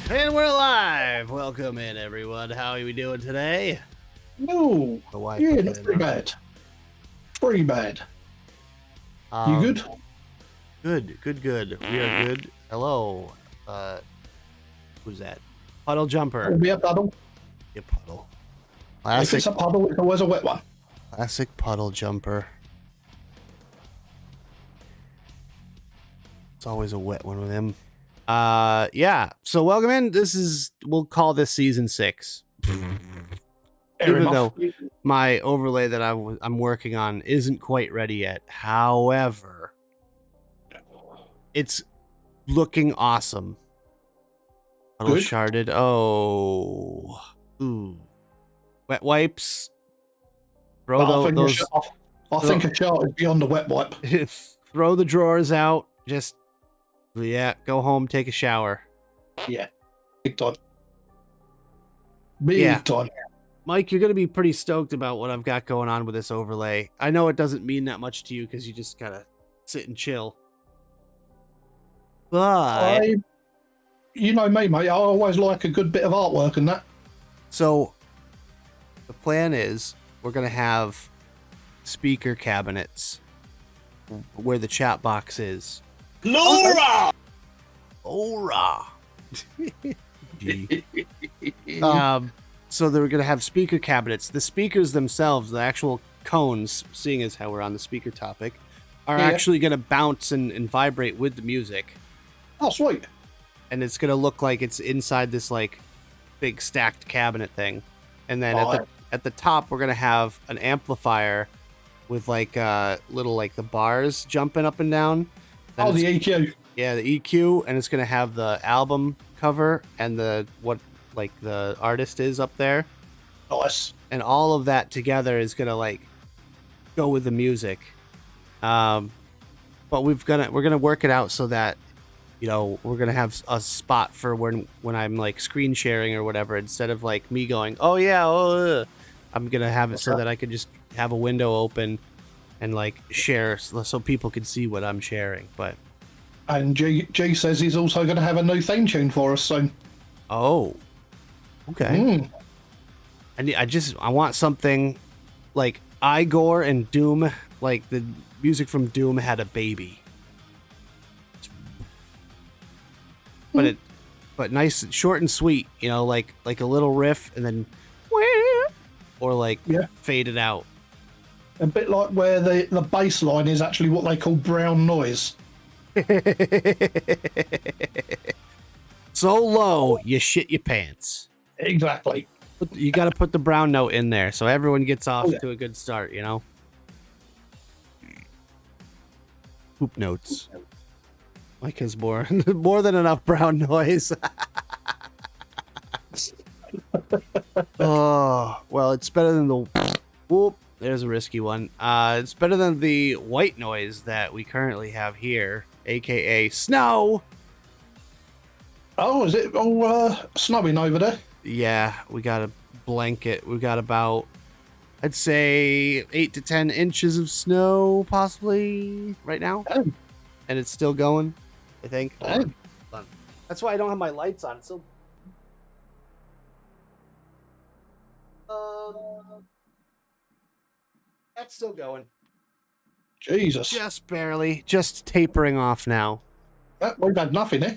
And we're live. Welcome in, everyone. How are we doing today? No. Yeah, that's pretty bad. Pretty bad. You good? Good. We are good. Hello. Who's that? Puddle Jumper. It'll be a puddle. Yeah, Puddle. If it's a puddle, it's always a wet one. Classic Puddle Jumper. It's always a wet one with him. Yeah. So welcome in. We'll call this season 6. Even though my overlay that I'm working on isn't quite ready yet. However, it's looking awesome. Puddle sharded. Oh. Ooh. Wet wipes. Throw those. I think a shard is beyond the wet wipe. Throw the drawers out. Just, yeah, go home, take a shower. Yeah. Big time. Big time. Mike, you're going to be pretty stoked about what I've got going on with this overlay. I know it doesn't mean that much to you because you just gotta sit and chill. But you know me, mate. I always like a good bit of artwork and that. So the plan is we're going to have speaker cabinets where the chat box is. Laura! Ora! So they're going to have speaker cabinets. The speakers themselves, the actual cones, seeing as how we're on the speaker topic, are actually going to bounce and vibrate with the music. Oh, sweet. And it's going to look like it's inside this like big stacked cabinet thing. And then at the top, we're going to have an amplifier with like little like the bars jumping up and down. Then the EQ. Yeah, the EQ, and it's going to have the album cover and what the artist is up there. Nice. And all of that together is going to like go with the music. But we're going to work it out so that, you know, we're going to have a spot for when I'm like screen sharing or whatever, instead of like me going, oh yeah, I'm going to have it so that I could just have a window open and like share so people can see what I'm sharing. And G says he's also going to have a new theme tune for us soon. Oh, okay. I want something like Igor and Doom, like the music from Doom had a baby. But nice, short and sweet, you know, like a little riff and then or like fade it out. A bit like where the bass line is actually what they call brown noise. So low, you shit your pants. Exactly. You got to put the brown note in there so everyone gets off to a good start, you know? Poop notes. Mike has more than enough brown noise. Oh, well, it's better than the... Whoop, there's a risky one. It's better than the white noise that we currently have here, a.k.a. snow. Oh, is it all snowing over there? Yeah, we got a blanket. We got about, I'd say, 8 to 10 inches of snow, possibly, right now. Oh. And it's still going, I think. Oh. That's why I don't have my lights on. It's so... That's still going. Jesus. Just barely. Just tapering off now. We've had nothing, eh?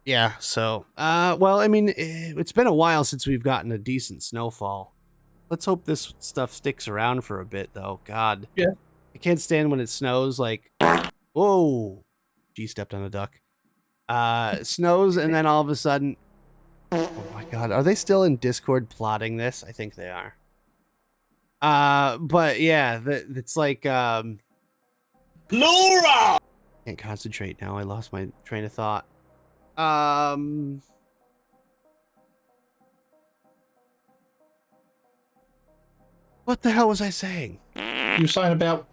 Yeah, so, well, I mean, it's been a while since we've gotten a decent snowfall. Let's hope this stuff sticks around for a bit, though. God. Yeah. I can't stand when it snows, like, whoa. G stepped on a duck. Snows, and then all of a sudden, oh my God, are they still in Discord plotting this? I think they are. But yeah, it's like, Laura! Can't concentrate now. I lost my train of thought. What the hell was I saying? You were saying about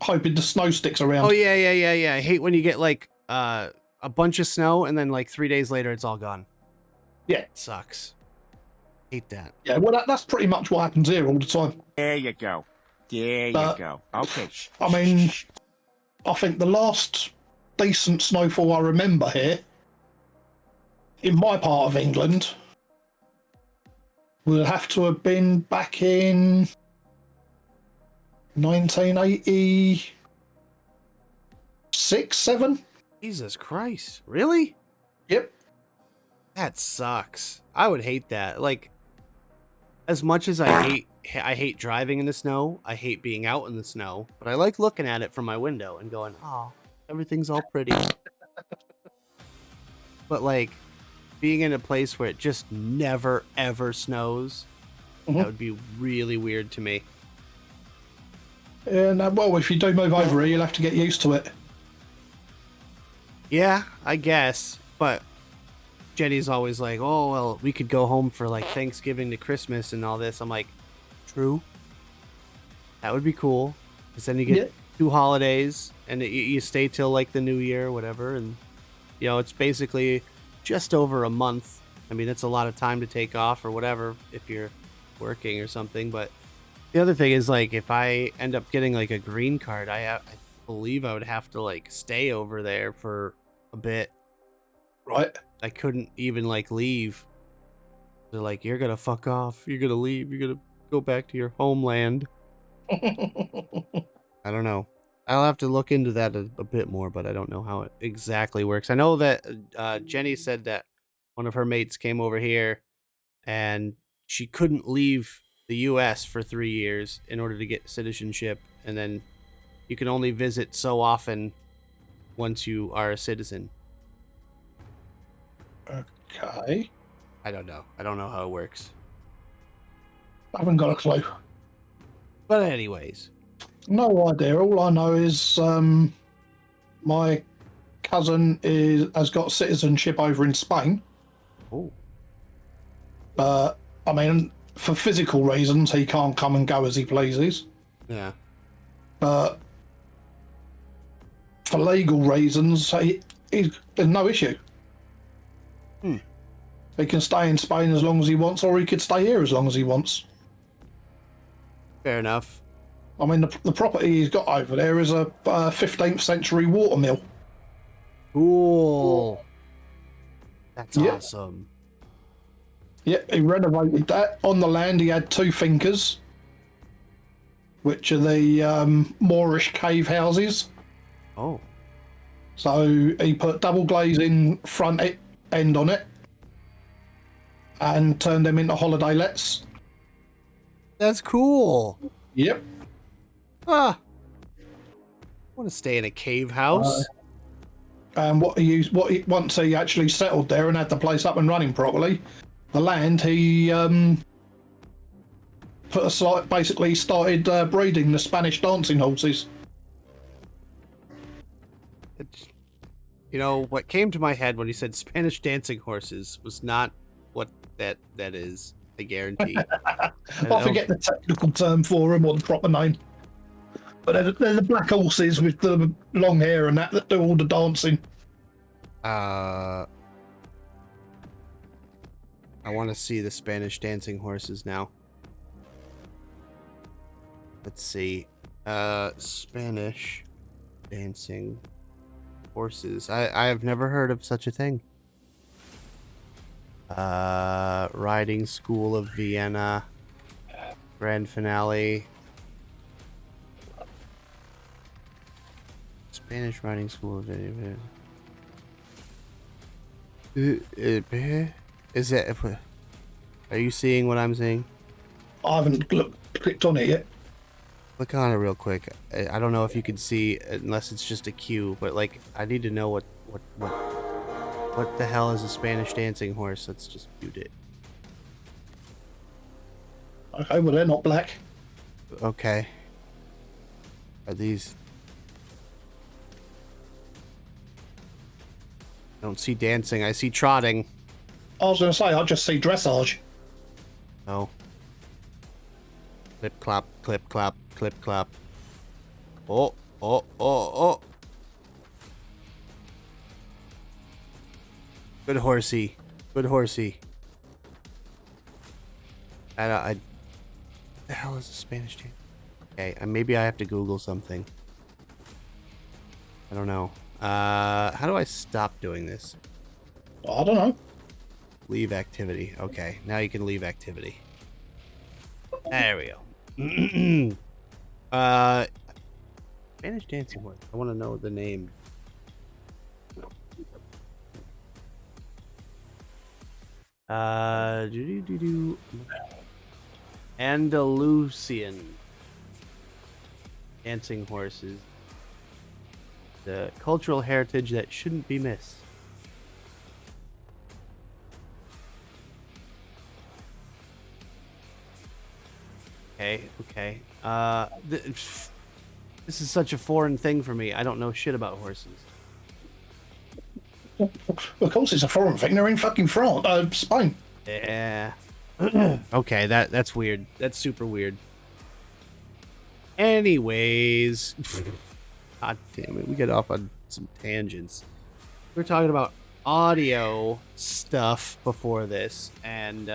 hoping the snow sticks around. Oh, yeah. I hate when you get like a bunch of snow and then like 3 days later it's all gone. Yeah. It sucks. Hate that. Yeah, well, that's pretty much what happens here all the time. There you go. There you go. Okay. I mean, I think the last decent snowfall I remember here in my part of England will have to have been back in 1986, 7. Jesus Christ. Really? Yep. That sucks. I would hate that. Like, as much as I hate driving in the snow, I hate being out in the snow, but I like looking at it from my window and going, oh, everything's all pretty. But like, being in a place where it just never ever snows, that would be really weird to me. And well, if you do move over here, you'll have to get used to it. Yeah, I guess. But Jenny's always like, oh, well, we could go home for like Thanksgiving to Christmas and all this. I'm like, true. That would be cool. Because then you get 2 holidays and you stay till like the new year or whatever. And, you know, it's basically just over a month. I mean, it's a lot of time to take off or whatever if you're working or something. But the other thing is, like, if I end up getting like a green card, I believe I would have to like stay over there for a bit. Right. I couldn't even like leave. They're like, you're gonna fuck off. You're gonna leave. You're gonna go back to your homeland. I don't know. I'll have to look into that a bit more, but I don't know how it exactly works. I know that Jenny said that one of her mates came over here and she couldn't leave the U.S. for 3 years in order to get citizenship, and then you can only visit so often once you are a citizen. Okay. I don't know. I don't know how it works. I haven't got a clue. But anyways. No idea. All I know is my cousin has got citizenship over in Spain. Oh. But, I mean, for physical reasons, he can't come and go as he pleases. Yeah. But for legal reasons, there's no issue. He can stay in Spain as long as he wants, or he could stay here as long as he wants. Fair enough. I mean, the property he's got over there is a 15th century watermill. Cool. That's awesome. Yeah, he renovated that. On the land, he had 2 fincas, which are the Moorish cave houses. Oh. So he put double glazing front end on it and turned them into holiday lets. That's cool. Yep. Ah. I want to stay in a cave house. And once he actually settled there and had the place up and running properly, the land he basically started breeding the Spanish dancing horses. You know, what came to my head when you said Spanish dancing horses was not what that is. I guarantee. I forget the technical term for them or the proper name. But they're the black horses with the long hair and that do all the dancing. I want to see the Spanish dancing horses now. Let's see. Spanish dancing horses. I have never heard of such a thing. Riding School of Vienna. Grand finale. Spanish Riding School of Vienna. Is it? Are you seeing what I'm seeing? I haven't clicked on it yet. Click on it real quick. I don't know if you can see unless it's just a queue, but like I need to know what the hell is a Spanish dancing horse? Let's just mute it. Okay, well they're not black. Okay. Are these? I don't see dancing. I see trotting. I was going to say I just see dressage. Oh. Clip clop, clip clop, clip clop. Oh, oh, oh, oh. Good horsey. Good horsey. What the hell is a Spanish team? Okay, maybe I have to Google something. I don't know. How do I stop doing this? I don't know. Leave activity. Okay, now you can leave activity. There we go. Spanish dancing horse. I want to know the name. Andalusian dancing horses. The cultural heritage that shouldn't be missed. Okay. This is such a foreign thing for me. I don't know shit about horses. Of course, it's a foreign thing. They're in fucking France, Spain. Yeah. Okay, that's weird. That's super weird. Anyways, god damn it, we get off on some tangents. We were talking about audio stuff before this, and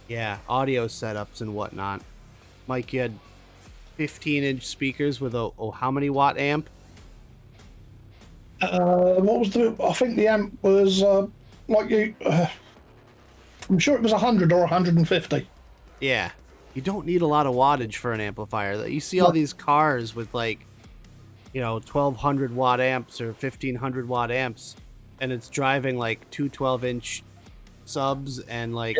yeah, audio setups and whatnot. Mike, you had 15-inch speakers with a how many watt amp? What was the? I think the amp was I'm sure it was 100 or 150. Yeah, you don't need a lot of wattage for an amplifier. You see all these cars with 1200 watt amps or 1500 watt amps, and it's driving like two 12-inch subs and a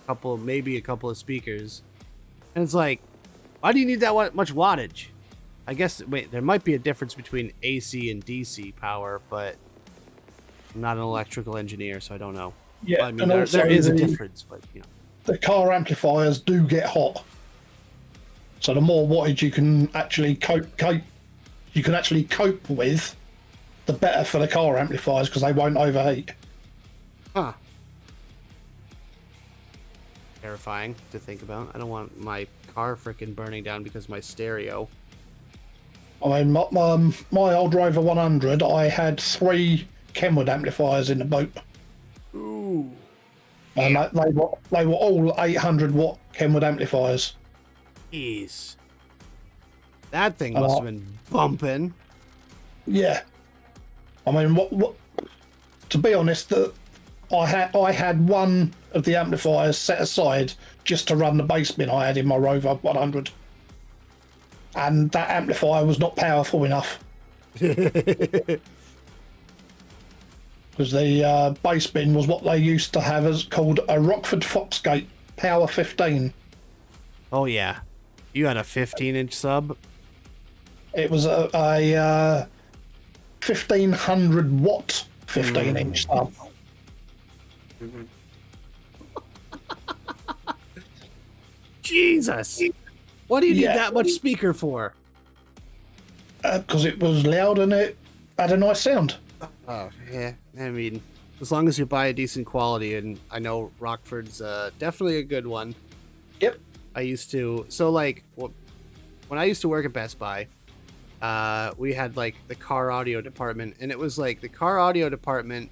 couple of speakers, and it's like, why do you need that much wattage? I guess there might be a difference between AC and DC power, but I'm not an electrical engineer, so I don't know. Yeah, well, I mean, there is a difference, but the car amplifiers do get hot. So the more wattage you can actually cope with, the better for the car amplifiers because they won't overheat. Huh. Terrifying to think about. I don't want my car frickin' burning down because of my stereo. I mean, my old Rover 100, I had 3 Kenwood amplifiers in the boat. Ooh. And they were all 800 watt Kenwood amplifiers. Jeez. That thing must have been bumping. Yeah. I mean, what? To be honest, I had one of the amplifiers set aside just to run the bass bin I had in my Rover 100. And that amplifier was not powerful enough. Because the bass bin was what they used to have as called a Rockford Foxgate Power 15. Oh yeah, you had a 15-inch sub. It was a 1500 watt 15-inch sub. Jesus, what do you need that much speaker for? Because it was loud and it had a nice sound. Oh yeah, I mean, as long as you buy a decent quality, and I know Rockford's definitely a good one. Yep. I used to, when I used to work at Best Buy, we had the car audio department, and it was the car audio department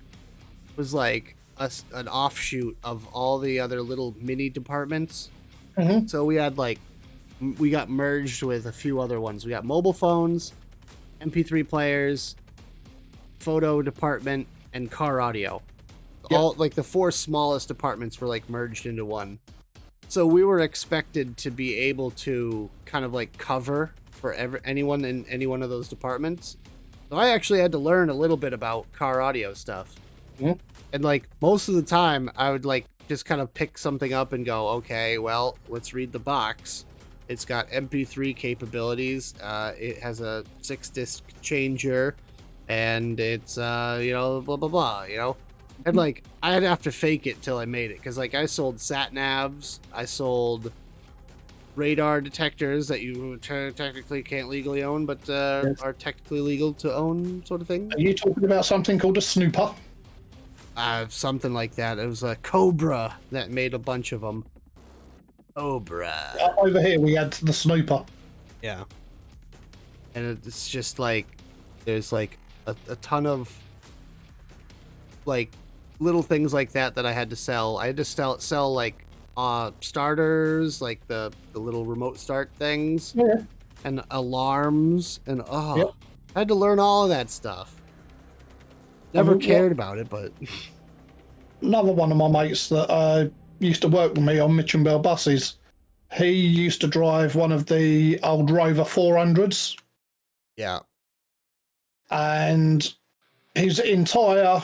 was an offshoot of all the other little mini departments. Mm-hmm. So we had we got merged with a few other ones. We got mobile phones, MP3 players, photo department, and car audio. Yep. All the 4 smallest departments were merged into one. So we were expected to be able to kind of cover for anyone in any one of those departments. So I actually had to learn a little bit about car audio stuff. Mm-hmm. And most of the time I would just kind of pick something up and go, okay, well, let's read the box. It's got MP3 capabilities. It has a 6-disc changer, and it's blah blah blah. And I'd have to fake it till I made it, because I sold sat navs, I sold radar detectors that you technically can't legally own, but are technically legal to own, sort of thing. Are you talking about something called a snooper? Something like that. It was a Cobra that made a bunch of them. Cobra. Over here we had the snooper. Yeah. And it's just there's a ton of little things like that I had to sell. I had to sell starters, the little remote start things, and alarms, and I had to learn all of that stuff. Never cared about it, but another one of my mates that used to work with me on Mitch and Bell buses. He used to drive one of the old Rover 400s, Yeah. and his entire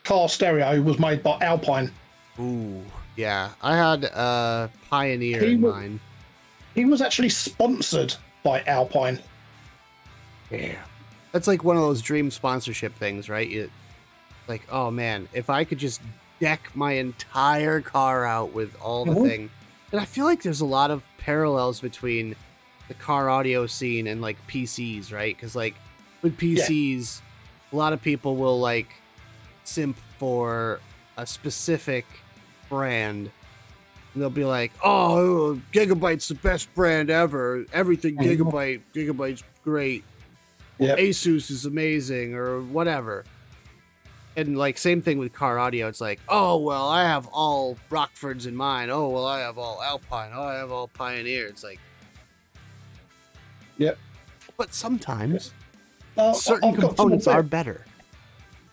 car stereo was made by Alpine. Ooh, yeah. I had Pioneer He in wa- mine. He was actually sponsored by Alpine. Yeah. That's like one of those dream sponsorship things, right? Like, oh man, if I could just deck my entire car out with all the thing. And I feel like there's a lot of parallels between the car audio scene and like PCs, right? Because like with PCs, a lot of people will like simp for a specific brand. And they'll be like, oh, Gigabyte's the best brand ever. Everything Gigabyte's great. Yep. Asus is amazing or whatever. And like same thing with car audio. It's like, oh well, I have all Rockfords in mine. Oh well, I have all Alpine. Oh, I have all Pioneer. It's like, Yep. but sometimes I've certain got to components admit, are better.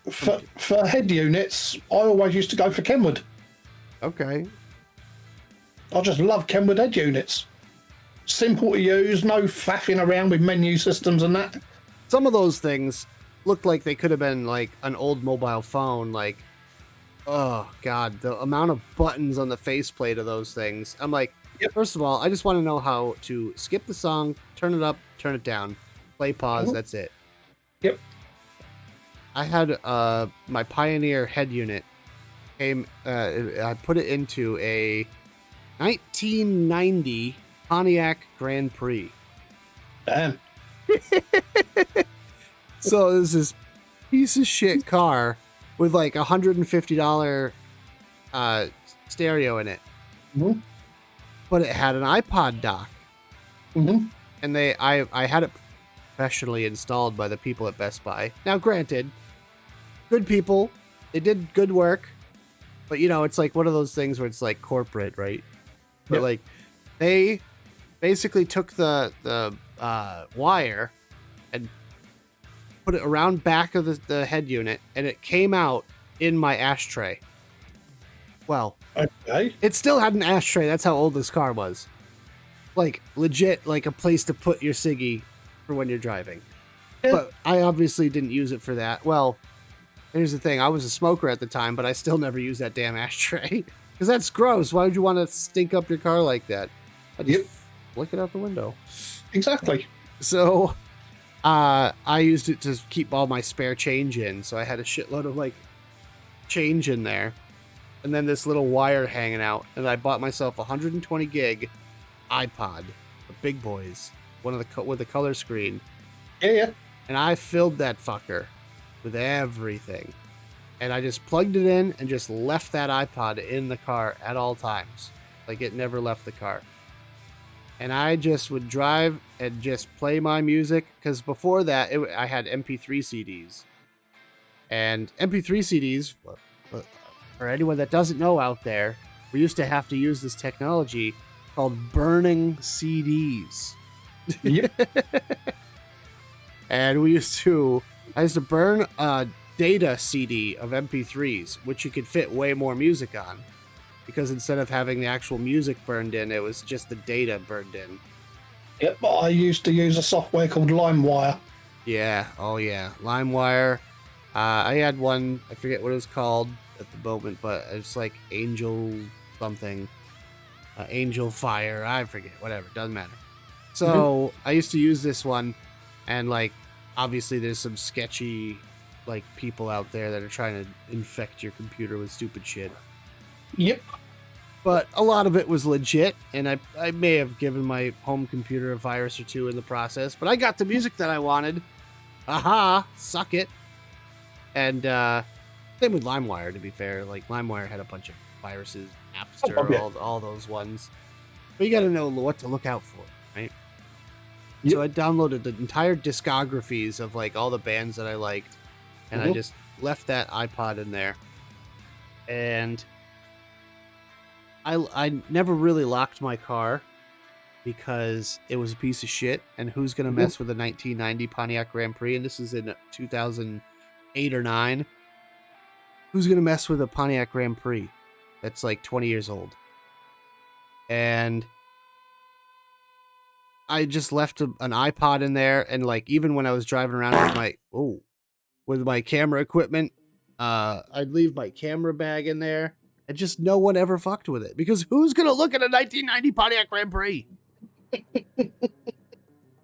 For head units, I always used to go for Kenwood. Okay. I just love Kenwood head units. Simple to use, no faffing around with menu systems and that. Some of those things looked like they could have been like an old mobile phone. Like, oh god, the amount of buttons on the faceplate of those things. I'm like, first of all, I just want to know how to skip the song, turn it up, turn it down, play, pause. That's it. Yep. I had my Pioneer head unit came. I put it into a 1990 Pontiac Grand Prix. Damn. So there's this piece of shit car with like $150 stereo in it, but it had an iPod dock, and I had it professionally installed by the people at Best Buy. Now, granted, good people, they did good work, but you know, it's like one of those things where it's like corporate, right? But like they basically took the wire and put it around back of the head unit, and it came out in my ashtray. Well, okay. It still had an ashtray. That's how old this car was. Like legit, like a place to put your ciggy for when you're driving. Yeah. But I obviously didn't use it for that. Well, here's the thing. I was a smoker at the time, but I still never used that damn ashtray. Because that's gross. Why would you want to stink up your car like that? I just flick it out the window. Exactly. So I used it to keep all my spare change in. So I had a shitload of like change in there. And then this little wire hanging out. And I bought myself a 120 gig iPod. The big boys. One of the with the color screen. Yeah. And I filled that fucker with everything. And I just plugged it in and just left that iPod in the car at all times. Like it never left the car. And I just would drive and just play my music. Because before that, I had MP3 CDs. And MP3 CDs, for anyone that doesn't know out there, we used to have to use this technology called burning CDs. Yep. And I used to burn a data CD of MP3s, which you could fit way more music on. Because instead of having the actual music burned in, it was just the data burned in. Yep, but I used to use a software called LimeWire. Yeah, oh yeah. LimeWire. I had one, I forget what it was called at the moment, but it's like Angel something. Angel Fire, I forget, whatever, doesn't matter. So I used to use this one, and like, obviously there's some sketchy like people out there that are trying to infect your computer with stupid shit. Yep. But a lot of it was legit, and I may have given my home computer a virus or two in the process, but I got the music that I wanted. Aha, suck it. And same with LimeWire, to be fair. Like, LimeWire had a bunch of viruses, Napster, all those ones. But you got to know what to look out for, right? Yep. So I downloaded the entire discographies of, like, all the bands that I liked, and I just left that iPod in there. And I never really locked my car because it was a piece of shit, and who's going to mess with a 1990 Pontiac Grand Prix? And this is in 2008 or 9. who's gonna mess with a Pontiac Grand Prix that's like 20 years old? And I just left an iPod in there, and like even when I was driving around with my camera equipment, I'd leave my camera bag in there, and just no one ever fucked with it because who's gonna look at a 1990 Pontiac Grand Prix?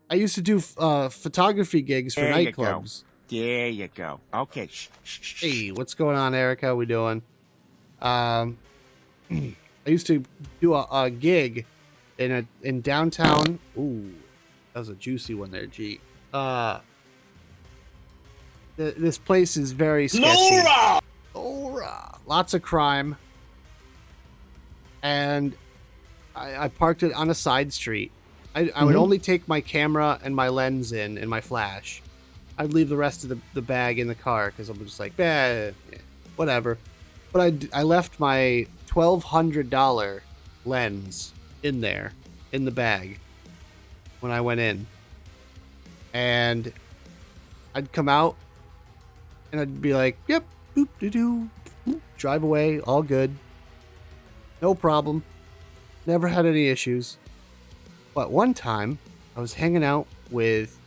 I used to do photography gigs for There you go. nightclubs. There you go. Okay. Shh. Hey, what's going on, Erica? How we doing? I used to do a gig in downtown. Ooh, that was a juicy one there, G. This place is very sketchy. Laura! Lots of crime. And I parked it on a side street. I would only take my camera and my lens in and my flash. I'd leave the rest of the bag in the car because I'm just like, whatever. But I left my $1,200 lens in there, in the bag, when I went in. And I'd come out, and I'd be like, yep, boop, doo, doo, drive away, all good. No problem. Never had any issues. But one time, I was hanging out with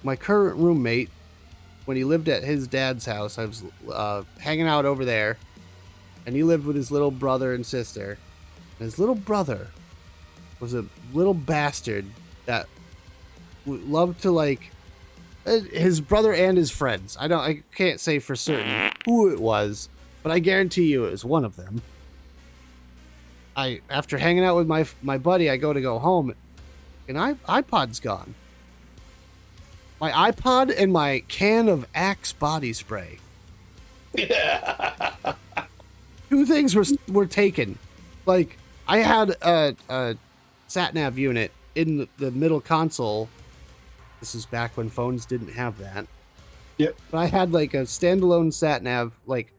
my current roommate when he lived at his dad's house. I was hanging out over there, and he lived with his little brother and sister. And his little brother was a little bastard that loved to like his brother and his friends. I can't say for certain who it was, but I guarantee you it was one of them. After hanging out with my buddy, I go home, and iPod's gone. My iPod and my can of Axe body spray. Two things were taken. Like, I had a sat-nav unit in the middle console. This is back when phones didn't have that. Yep. But I had like a standalone sat-nav, like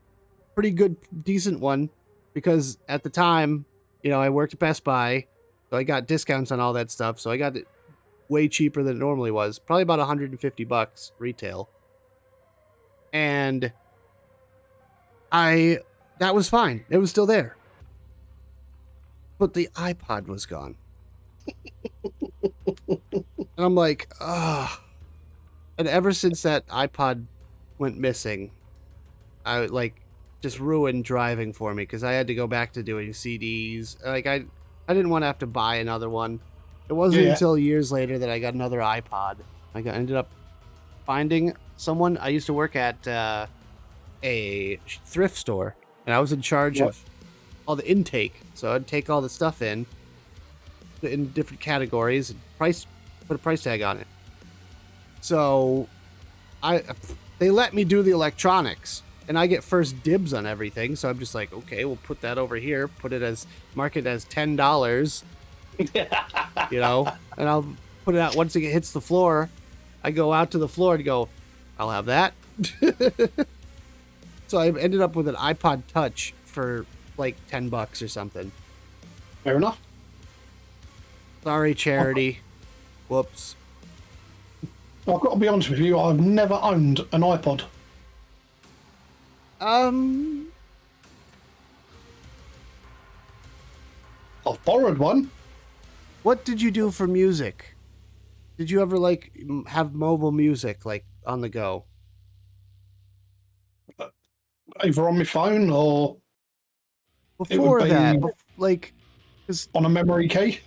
pretty good, decent one, because at the time, I worked at Best Buy, so I got discounts on all that stuff. So I got it way cheaper than it normally was, probably about $150 retail. And that was fine. It was still there. But the iPod was gone. And I'm like, ugh. And ever since that iPod went missing, I just ruined driving for me because I had to go back to doing CDs. Like I didn't want to have to buy another one. It wasn't until years later that I got another iPod. Ended up finding someone. I used to work at a thrift store, and I was in charge of all the intake. So I'd take all the stuff in different categories and put a price tag on it. So they let me do the electronics, and I get first dibs on everything. So I'm just like, okay, we'll put that over here, mark it as $10, and I'll put it out once it hits the floor. I go out to the floor and go, I'll have that. So I ended up with an iPod Touch for like $10 or something. Fair enough. Sorry, charity. Whoops. I've got to be honest with you, I've never owned an iPod. I've borrowed one. What did you do for music? Did you ever have mobile music on the go? Either on my phone or Before that, on a memory key.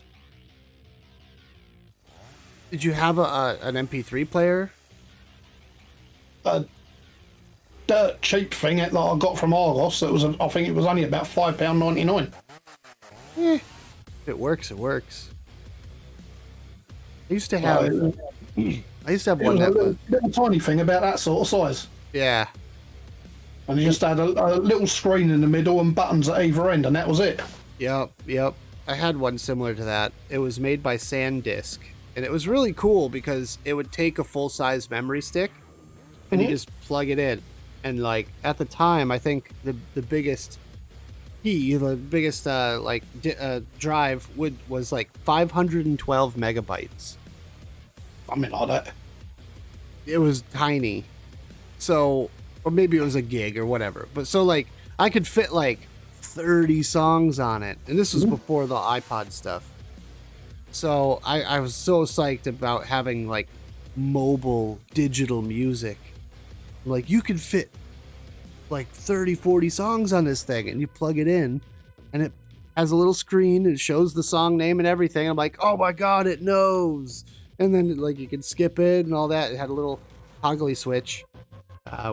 Did you have an MP3 player? A dirt cheap thing that I got from Argos. I think it was only about £5.99. If it works, it works. I used to have one that was a little tiny thing about that sort of size. Yeah. And you just had a little screen in the middle and buttons at either end, and that was it. Yep. I had one similar to that. It was made by SanDisk, and it was really cool because it would take a full-size memory stick, and you just plug it in. And at the time, I think the biggest drive was 512 megabytes. I mean, like that. It was tiny. So or maybe it was a gig or whatever. But so like I could fit like 30 songs on it, and this was before the iPod stuff. So I was so psyched about having like mobile digital music. Like you could fit like 30, 40 songs on this thing, and you plug it in and it has a little screen and it shows the song name and everything. I'm like, oh my God, it knows. And then like you can skip it and all that. It had a little toggly switch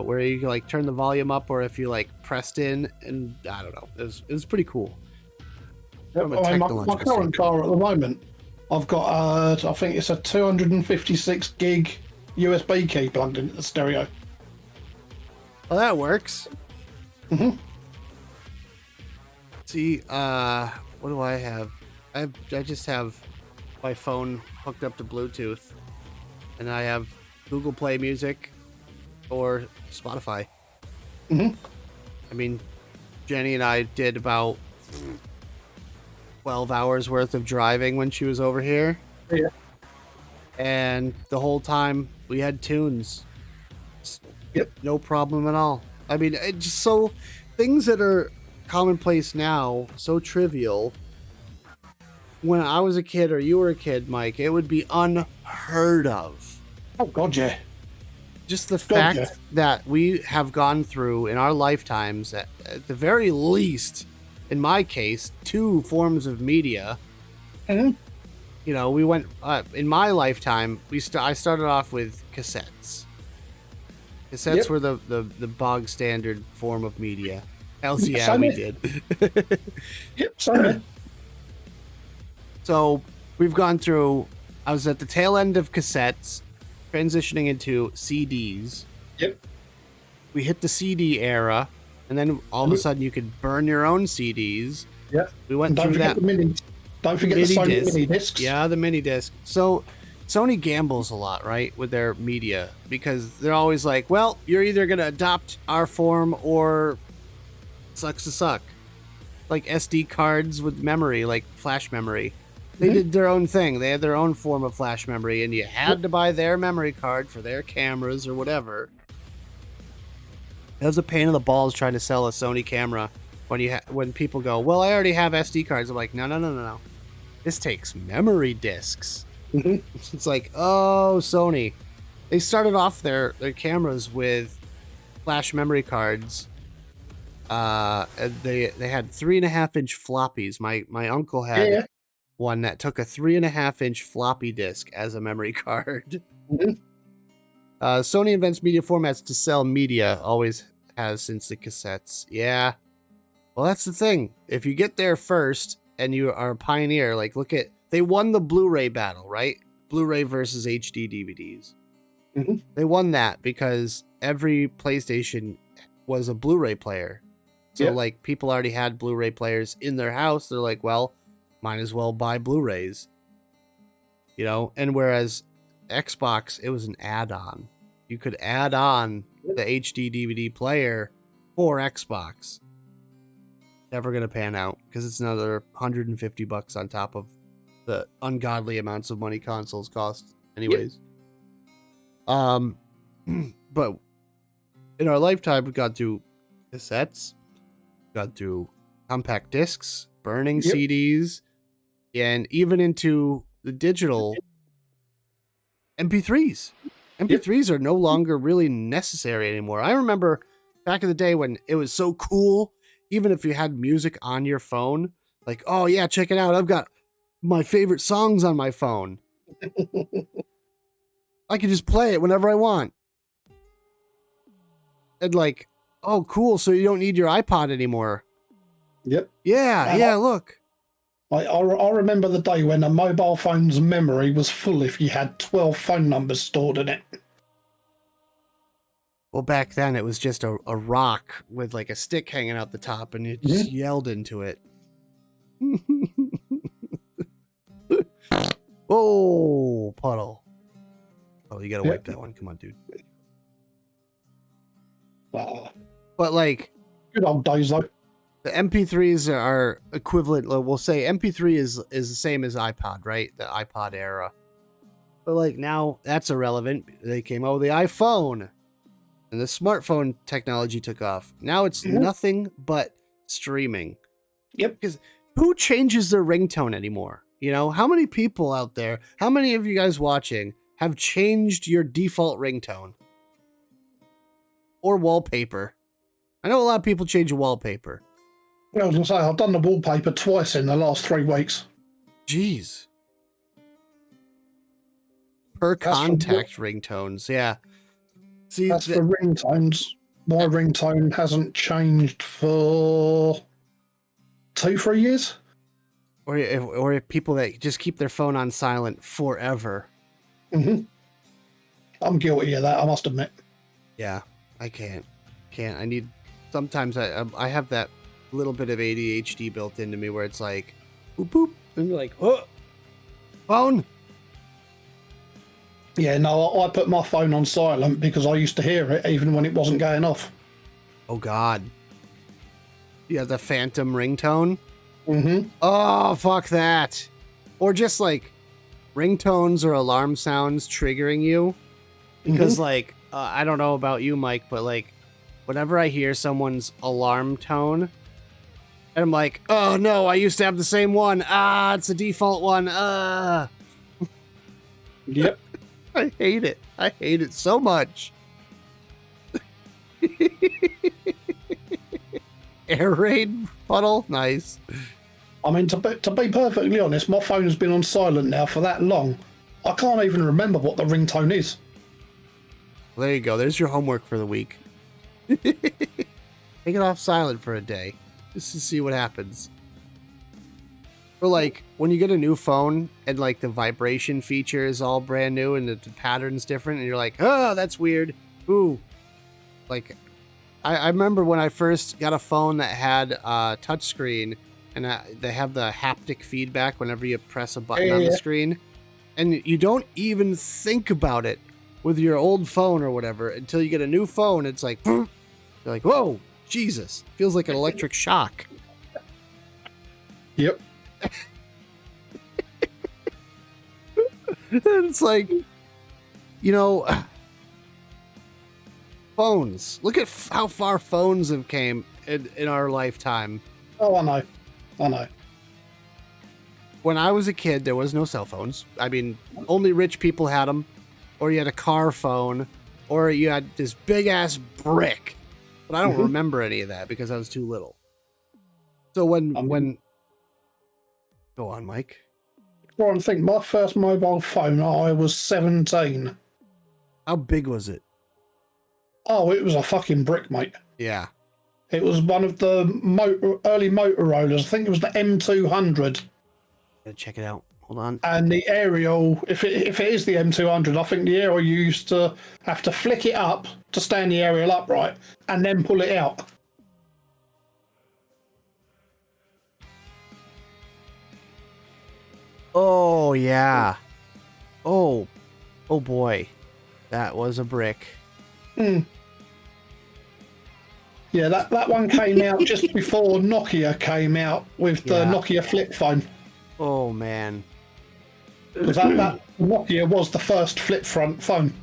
where you can like turn the volume up, or if you like pressed in, and I don't know. It was pretty cool. From a My technological current car at the moment, I've got I think it's a 256 gig USB key plugged into the stereo. Well, that works. See, what do I have? I just have my phone hooked up to Bluetooth, and I have Google Play Music or Spotify. I mean, Jenny and I did about 12 hours worth of driving when she was over here. Yeah. And the whole time we had tunes. Yep. No problem at all. I mean, it just so things that are commonplace now, so trivial. When I was a kid, or you were a kid, Mike, it would be unheard of. Oh God, yeah. Just the fact that we have gone through in our lifetimes, at the very least, in my case, 2 forms of media. You know, we went in my lifetime. I started off with cassettes. Cassettes were the bog standard form of media. Else, yeah, we did. Sorry. So we've gone through. I was at the tail end of cassettes, transitioning into CDs. Yep. We hit the CD era, and then all of a sudden you could burn your own CDs. Yep. We went through that. Don't forget the Sony mini discs. Yeah, the mini disc. So Sony gambles a lot, right, with their media, because they're always like, well, you're either going to adopt our form or sucks to suck. Like SD cards with memory, like flash memory. They did their own thing. They had their own form of flash memory, and you had to buy their memory card for their cameras or whatever. It was a pain in the balls trying to sell a Sony camera when people go, well, I already have SD cards. I'm like, no. This takes memory discs. It's like, oh, Sony. They started off their cameras with flash memory cards. They had 3.5-inch floppies. My uncle had one that took a 3.5-inch floppy disk as a memory card. Sony invents media formats to sell media, always has since the cassettes. Yeah. Well, that's the thing. If you get there first and you are a pioneer, like they won the Blu-ray battle, right? Blu-ray versus HD DVDs. They won that because every PlayStation was a Blu-ray player. So like people already had Blu-ray players in their house. They're like, well, might as well buy Blu-rays. You know, and whereas Xbox, it was an add-on. You could add on the HD DVD player for Xbox. Never gonna pan out because it's another $150 on top of the ungodly amounts of money consoles cost anyways. But in our lifetime, we got through cassettes, got through compact discs, burning CDs, and even into the digital MP3s. MP3s are no longer really necessary anymore. I remember back in the day when it was so cool, even if you had music on your phone, like, oh yeah, check it out. I've got my favorite songs on my phone. I can just play it whenever I want. And like, oh, cool. So you don't need your iPod anymore. Yep. Yeah, look. I remember the day when a mobile phone's memory was full if you had 12 phone numbers stored in it. Well, back then it was just a rock with like a stick hanging out the top, and you just yelled into it. Oh, puddle. Oh, you gotta wipe that one. Come on, dude. But like, good old days though. The MP3s are equivalent. We'll say MP3 is the same as iPod, right? The iPod era. But like now, that's irrelevant. They came out with the iPhone. and the smartphone technology took off. Now it's nothing but streaming. Yep. Because who changes their ringtone anymore? You know, how many people out there, how many of you guys watching have changed your default ringtone? Or wallpaper? I know a lot of people change wallpaper. I was going to say, I've done the wallpaper twice in the last 3 weeks. Jeez. Per contact ringtones, yeah. See, that's for ringtones. My ringtone hasn't changed for 2-3 years. Or if people that just keep their phone on silent forever. I'm guilty of that, I must admit. Yeah, I can't. I need. Sometimes I have that little bit of ADHD built into me where it's like, boop boop, and you're like, oh, phone. Yeah, no, I put my phone on silent because I used to hear it even when it wasn't going off. Oh God. Yeah, the phantom ringtone. Mm-hmm. Oh, fuck that. Or just like ringtones or alarm sounds triggering you. Because like, I don't know about you, Mike, but like whenever I hear someone's alarm tone, and I'm like, oh no, I used to have the same one. Ah, it's a default one. Yep. I hate it. I hate it so much. Air raid puddle? Nice. I mean, to be perfectly honest, my phone has been on silent now for that long. I can't even remember what the ringtone is. Well, there you go. There's your homework for the week. Take it off silent for a day, just to see what happens. Or like, when you get a new phone and like the vibration feature is all brand new and the pattern's different and you're like, oh, that's weird. Ooh. Like, I remember when I first got a phone that had a touchscreen and they have the haptic feedback whenever you press a button on the screen. And you don't even think about it with your old phone or whatever until you get a new phone. It's like, you're like, whoa, Jesus. Feels like an electric shock. Yep. It's like, you know, phones. Look at how far phones have came in our lifetime. Oh, I know. When I was a kid, there was no cell phones. I mean, only rich people had them, or you had a car phone, or you had this big ass brick. But I don't remember any of that because I was too little. So when go on, Mike. Well, I think my first mobile phone, I was 17. How big was it? Oh, it was a fucking brick, mate. Yeah. It was one of the early Motorola's. I think it was the M200. Gotta check it out. Hold on. And the aerial, if it is the M200, I think the aerial you used to have to flick it up to stand the aerial upright and then pull it out. Oh, yeah. Oh boy. That was a brick. Yeah, that one came out just before Nokia came out with the Nokia flip phone. Oh, man. Because that Nokia was the first flip front phone.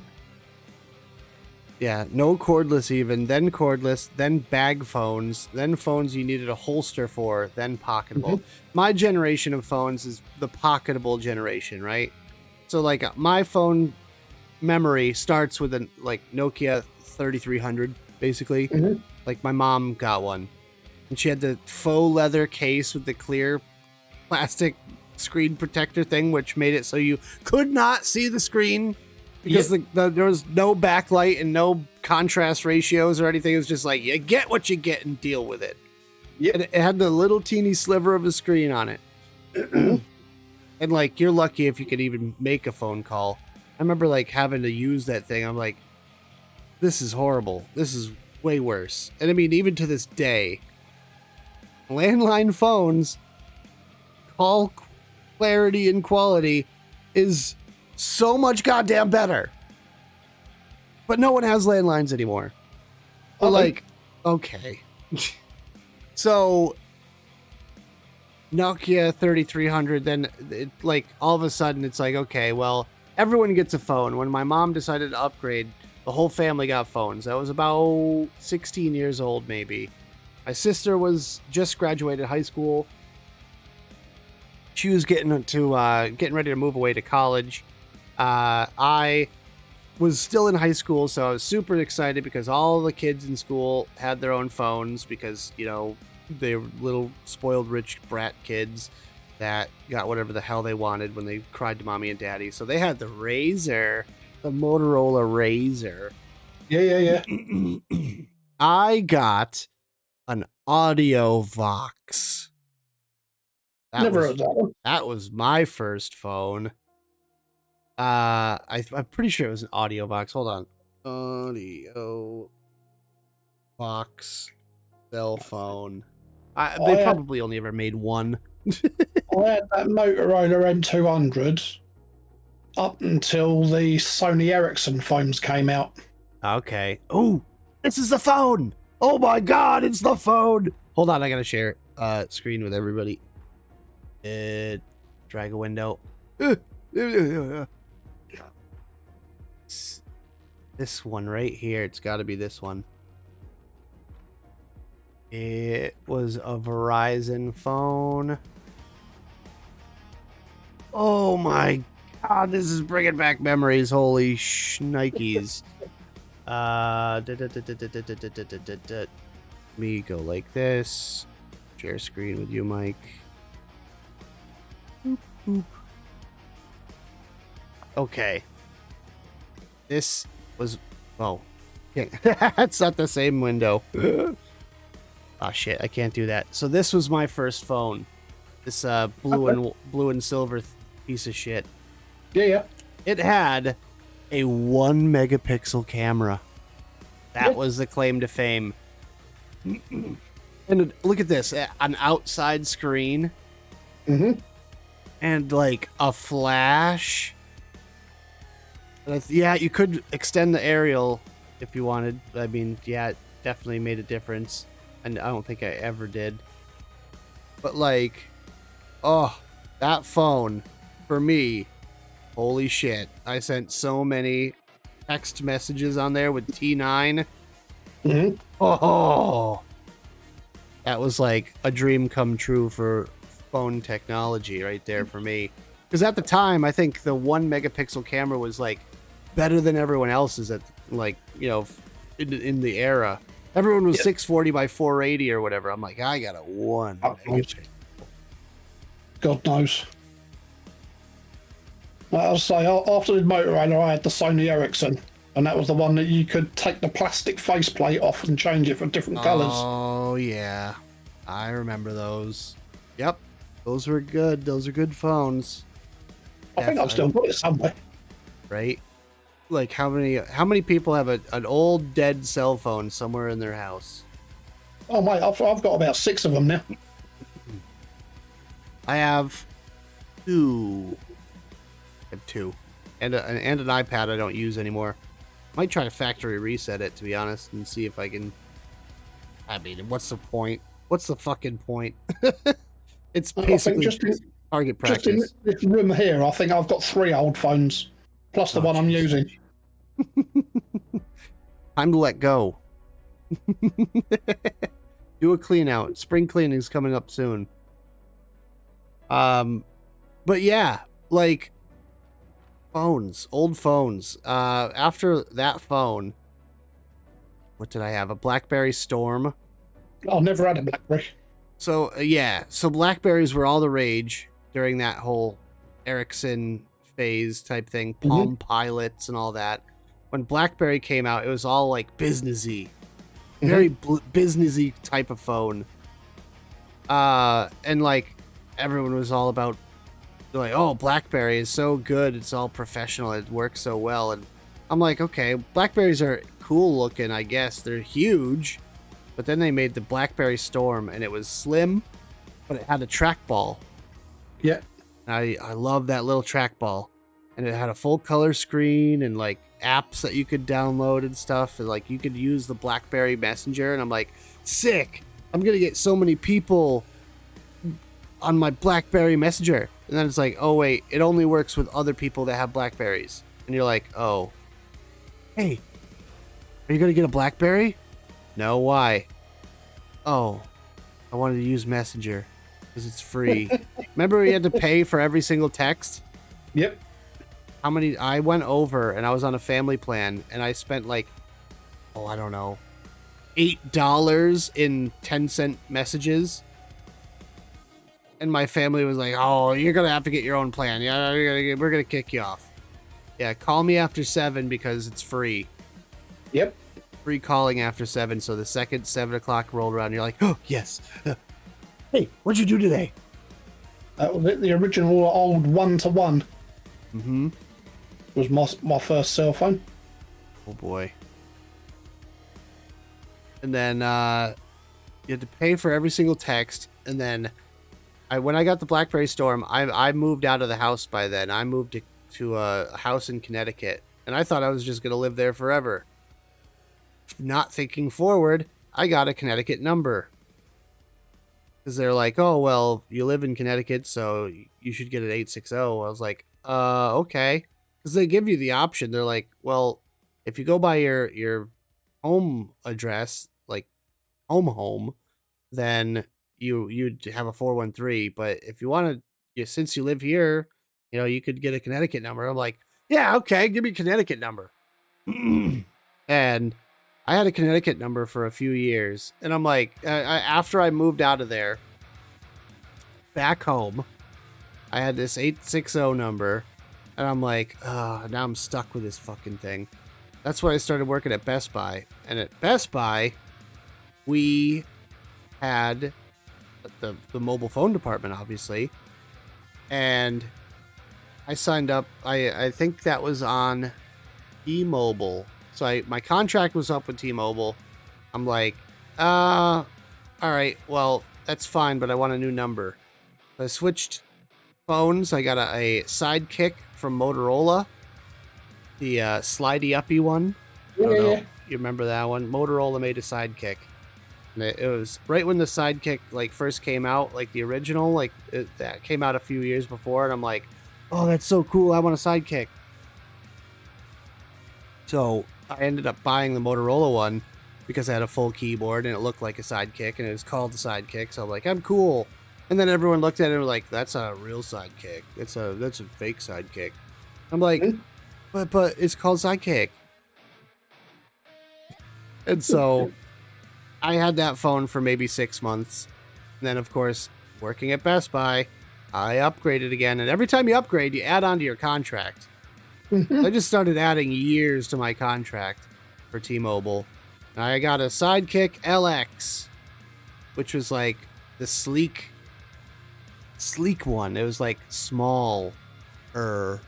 Yeah, no cordless even, then cordless, then bag phones, then phones you needed a holster for, then pocketable. My generation of phones is the pocketable generation, right? So like my phone memory starts with a like Nokia 3300 basically. Like my mom got one and she had the faux leather case with the clear plastic screen protector thing, which made it so you could not see the screen because there was no backlight and no contrast ratios or anything. It was just like, you get what you get and deal with it. And it had the little teeny sliver of a screen on it. And like, you're lucky if you could even make a phone call. I remember like having to use that thing. I'm like, this is horrible. This is way worse. And I mean, even to this day, landline phones, call clarity and quality is so much goddamn better. But no one has landlines anymore. But like, okay. So Nokia 3300, then it, like all of a sudden it's like, okay, well, everyone gets a phone. When my mom decided to upgrade, The whole family got phones. I was about 16 years old, maybe. My sister was just graduated high school. She was getting ready to move away to college. I was still in high school, so I was super excited because all the kids in school had their own phones because, you know, they were little spoiled rich brat kids that got whatever the hell they wanted when they cried to mommy and daddy. So they had the Razor, the Motorola Razor. Yeah. I got an Audio Vox. Never heard that one. That was my first phone. I'm pretty sure it was an Audio Vox. Hold on. Audio Vox cell phone. They probably only ever made one. I had that Motorola M200 up until the Sony Ericsson phones came out. Okay. Oh, this is the phone. Oh my God, it's the phone. Hold on, I gotta share screen with everybody. Drag a window. This one right here. It's got to be this one. It was a Verizon phone. Oh my God, this is bringing back memories. Holy shnikes. Me go like this. Share screen with you, Mike. Boop, boop. Okay. This was... Oh. That's not the same window. Oh shit, I can't do that. So this was my first phone. This blue and silver piece of shit. Yeah. It had a 1 megapixel camera. That was the claim to fame. And look at this, an outside screen. Mm-hmm. And like a flash. Yeah, you could extend the aerial if you wanted. I mean, yeah, it definitely made a difference. And I don't think I ever did. But like, oh, that phone, for me, holy shit. I sent so many text messages on there with T9. Mm-hmm. Oh, that was like a dream come true for phone technology right there for me. Because at the time, I think the 1 megapixel camera was like better than everyone else's at, like, you know, in the era. Everyone was 640 by 480 or whatever. I'm like, I got a 1 megapixel. God knows. I'll say, after the Motorola, I had the Sony Ericsson, and that was the one that you could take the plastic faceplate off and change it for different colours. Oh, yeah. I remember those. Yep. Those were good. Those are good phones. I think I've still got it somewhere. Right? Like, how many people have an old dead cell phone somewhere in their house? Oh, mate, I've got about 6 of them now. I have 2. I have 2. And an iPad I don't use anymore. Might try to factory reset it, to be honest, and see if I can... I mean, what's the point? What's the fucking point? It's basically target practice. Just in this room here, I think I've got 3 old phones, plus the one I'm using. Time to let go. Do a clean out. Spring cleaning's coming up soon. But yeah, like phones, old phones. After that phone, what did I have? A BlackBerry Storm. I've never had a BlackBerry. So yeah, so Blackberries were all the rage during that whole Ericsson phase type thing, Palm Pilots and all that. When BlackBerry came out, it was all like businessy, very businessy type of phone. And like everyone was all about like, oh, BlackBerry is so good, it's all professional, it works so well. And I'm like, okay, Blackberries are cool looking, I guess. They're huge. But then they made the BlackBerry Storm, and it was slim, but it had a trackball. Yeah. I love that little trackball. And it had a full color screen and like apps that you could download and stuff. And like you could use the BlackBerry Messenger. And I'm like, sick. I'm going to get so many people on my BlackBerry Messenger. And then it's like, oh wait, it only works with other people that have Blackberries. And you're like, oh, hey, Are you gonna get a BlackBerry? No, why? Oh, I wanted to use Messenger because it's free. Remember we had to pay for every single text? Yep. How many? I went over and I was on a family plan and I spent like, oh, I don't know, $8 in 10-cent messages. And my family was like, oh, you're going to have to get your own plan. Yeah, we're going to kick you off. Yeah, call me after 7 because it's free. Yep. Free calling after 7. So the second 7 o'clock rolled around, you're like, oh, yes. Hey, what'd you do today? That was it. The original old 1-to-1 Mm-hmm. was my first cell phone. Oh, boy. And then you had to pay for every single text. And then when I got the BlackBerry Storm, I moved out of the house by then. I moved to a house in Connecticut. And I thought I was just going to live there forever. Not thinking forward, I got a Connecticut number. Because they're like, oh, well, you live in Connecticut, so you should get an 860. I was like, okay. Because they give you the option. They're like, well, if you go by your home address, like home, then you'd have a 413. But if you want to, since you live here, you could get a Connecticut number. I'm like, yeah, okay, give me a Connecticut number. And I had a Connecticut number for a few years. And I'm like, after I moved out of there, back home, I had this 860 number. And I'm like, now I'm stuck with this fucking thing. That's when I started working at Best Buy. And at Best Buy, we had the mobile phone department, obviously. And I signed up. I think that was on T-Mobile. So my contract was up with T-Mobile. I'm like, all right, well, that's fine, but I want a new number. So I switched phones. I got a Sidekick from Motorola, the slidey uppy one. Yeah. You remember that one? Motorola made a Sidekick. And it was right when the Sidekick first came out, like the original, that came out a few years before, and I'm like, oh, that's so cool, I want a Sidekick. So I ended up buying the Motorola one because I had a full keyboard and it looked like a Sidekick and it was called the Sidekick. So I'm like, I'm cool. And then everyone looked at it and was like, that's not a real Sidekick. That's a fake Sidekick. I'm like, but it's called Sidekick. And so I had that phone for maybe 6 months. And then, of course, working at Best Buy, I upgraded again. And every time you upgrade, you add on to your contract. I just started adding years to my contract for T-Mobile. And I got a Sidekick LX, which was like the sleek one. It was like small, but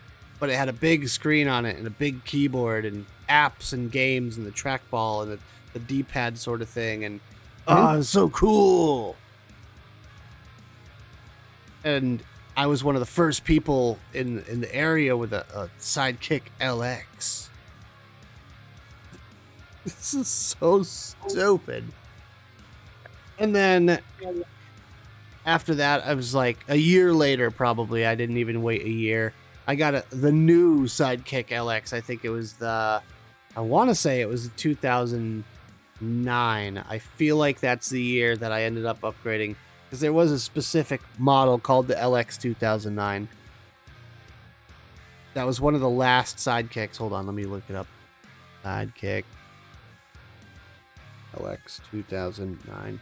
it had a big screen on it and a big keyboard and apps and games and the trackball and the D-pad sort of thing. And it was so cool. And I was one of the first people in the area with a Sidekick LX. This is so stupid. And then after that, I was like a year later, probably. I didn't even wait a year. I got the new Sidekick LX. I think it was I want to say it was 2009. I feel like that's the year that I ended up upgrading. Because there was a specific model called the LX 2009. That was one of the last Sidekicks. Hold on, let me look it up. Sidekick LX 2009.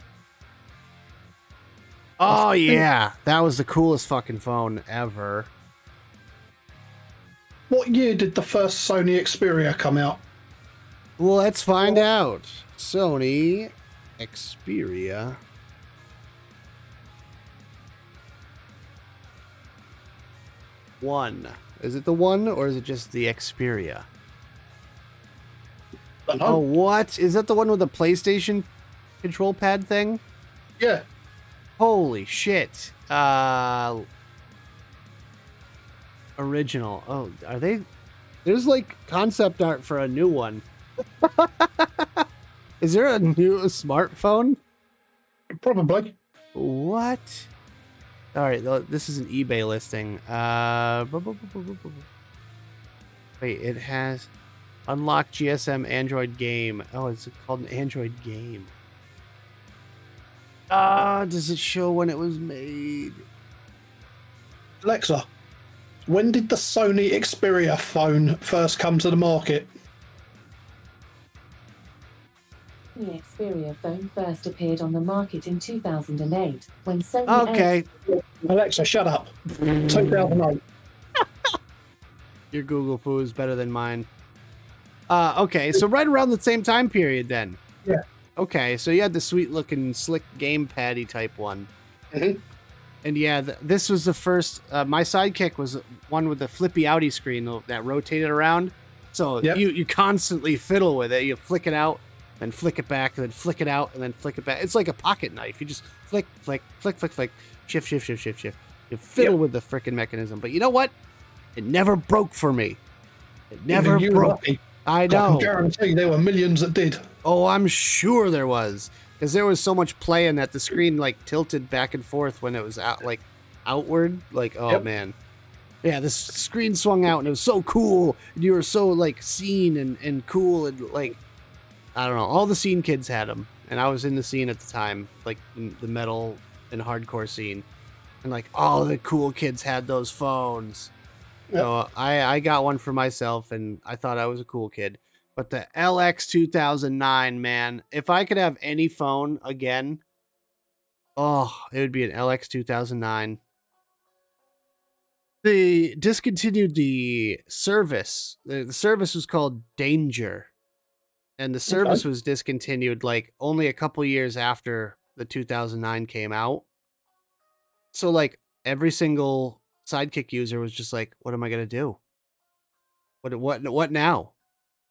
Oh, yeah. That was the coolest fucking phone ever. What year did the first Sony Xperia come out? Well, let's find out. Sony Xperia. One. Is it the one or is it just the Xperia? Oh, what? Is that the one with the PlayStation control pad thing? Yeah. Holy shit. Original. Oh, are they? There's like concept art for a new one. Is there a new smartphone? Probably. What? All right, this is an eBay listing. Wait, it has. Unlock GSM Android game. Oh, it's called an Android game. Does it show when it was made? Alexa, when did the Sony Xperia phone first come to the market? The Xperia phone first appeared on the market in 2008 when Sony. Okay. Alexa, shut up. 2008. Your Google foo is better than mine. Okay, so right around the same time period then. Yeah. Okay, so you had the sweet looking slick gamepaddy type one. Mhm. And yeah, this was the first. My Sidekick was one with the flippy outy screen that rotated around. So Yep. you constantly fiddle with it. You flick it out, then flick it back, and then flick it out, and then flick it back. It's like a pocket knife. You just flick, flick, flick, flick, flick, shift, shift, shift, shift, shift. You fiddle with the frickin' mechanism. But you know what? It never broke for me. It never You were broke. lucky. I I know. can guarantee there were millions that did. Oh, I'm sure there was, because there was so much playing that the screen like tilted back and forth when it was out, like outward. Like, oh Yep. man, yeah, the screen swung out and it was so cool. And you were so like seen and cool and like, I don't know. All the scene kids had them, and I was in the scene at the time, like the metal and hardcore scene, and like all the cool kids had those phones. Yep. So I got one for myself, and I thought I was a cool kid. But the LX 2009, man, if I could have any phone again, oh, it would be an LX 2009. They discontinued the service. The service was called Danger, and the service was discontinued like only a couple years after the 2009 came out. So like every single Sidekick user was just like, what am I going to do? What now?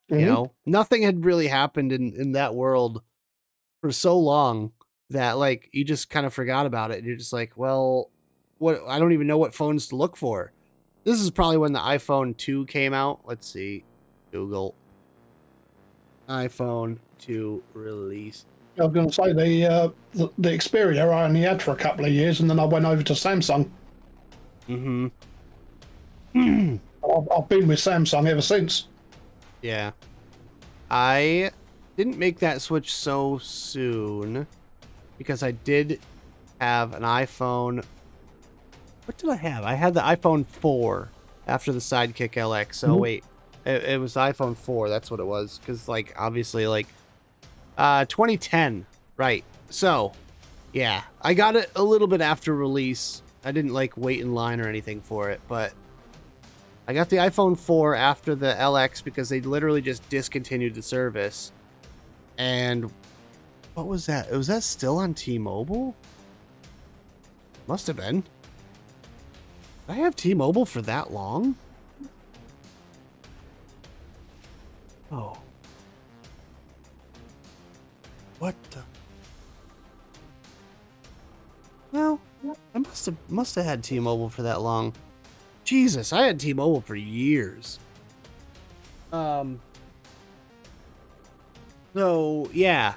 You Mhm. know, nothing had really happened in that world for so long that like you just kind of forgot about it. And you're just like, well, what? I don't even know what phones to look for. This is probably when the iPhone 2 came out. Let's see. Google iPhone 2 release. I was going to say the Xperia I only had for a couple of years, and then I went over to Samsung. Mm-hmm. I've been with Samsung ever since. Yeah. I didn't make that switch so soon because I did have an iPhone. What did I have? I had the iPhone 4 after the Sidekick LX. So wait, it was iPhone 4. That's what it was. Because like obviously like 2010, right? So yeah, I got it a little bit after release. I didn't like wait in line or anything for it, but I got the iPhone 4 after the LX because they literally just discontinued the service. And what was that? Was that still on T-Mobile? Must have been. Did I have T-Mobile for that long? Oh. What the? Well, I must have had T-Mobile for that long. Jesus, I had T-Mobile for years. So yeah,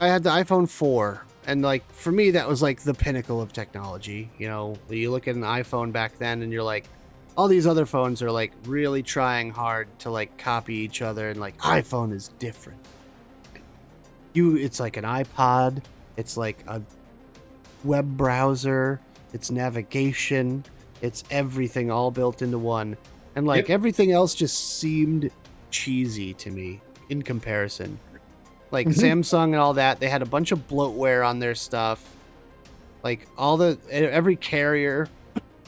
I had the iPhone 4, and like for me that was like the pinnacle of technology. You know, you look at an iPhone back then and you're like, all these other phones are like really trying hard to like copy each other, and like iPhone is different. It's like an iPod, it's like a web browser, it's navigation, it's everything all built into one. And like everything else just seemed cheesy to me in comparison. Like Samsung and all that, they had a bunch of bloatware on their stuff. Like every carrier,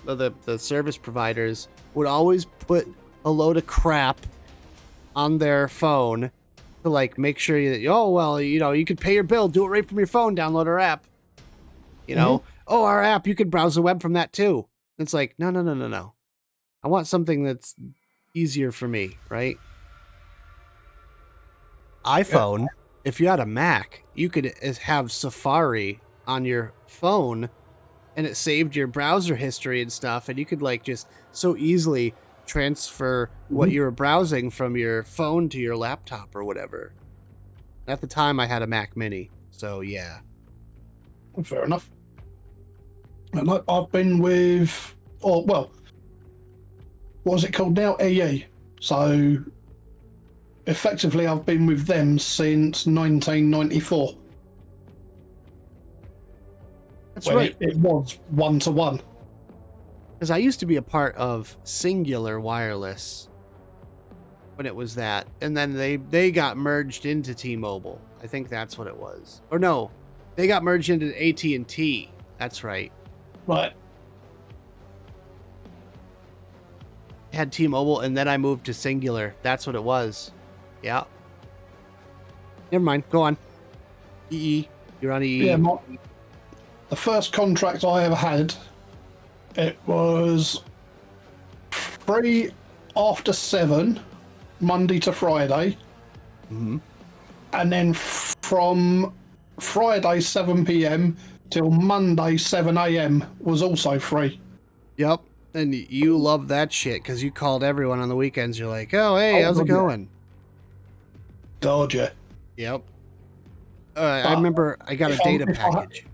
the service providers would always put a load of crap on their phone to like make sure that, oh well, you know, you could pay your bill, do it right from your phone, download our app. You know, oh, our app, you could browse the web from that too. It's like, no. I want something that's easier for me, right? iPhone, if you had a Mac, you could have Safari on your phone and it saved your browser history and stuff, and you could like just so easily transfer what you were browsing from your phone to your laptop or whatever. At the time I had a Mac Mini, so yeah. Fair enough. And I've been with, what is it called now? EE. So effectively, I've been with them since 1994. That's when right. it was 1-to-1. Because I used to be a part of Singular Wireless when it was that, and then they got merged into T-Mobile. I think that's what it was. Or no, they got merged into AT&T. That's right. Right. I had T-Mobile, and then I moved to Singular. That's what it was. Yeah. Never mind. Go on. EE. You're on EE. Yeah, the first contract I ever had, it was free after 7, Monday to Friday. Mm-hmm. And then from Friday 7 p.m. till Monday 7 a.m. was also free. Yep. And you love that shit because you called everyone on the weekends. You're like, oh, hey, how's it going? Dodger. Yep. I remember I got a data package.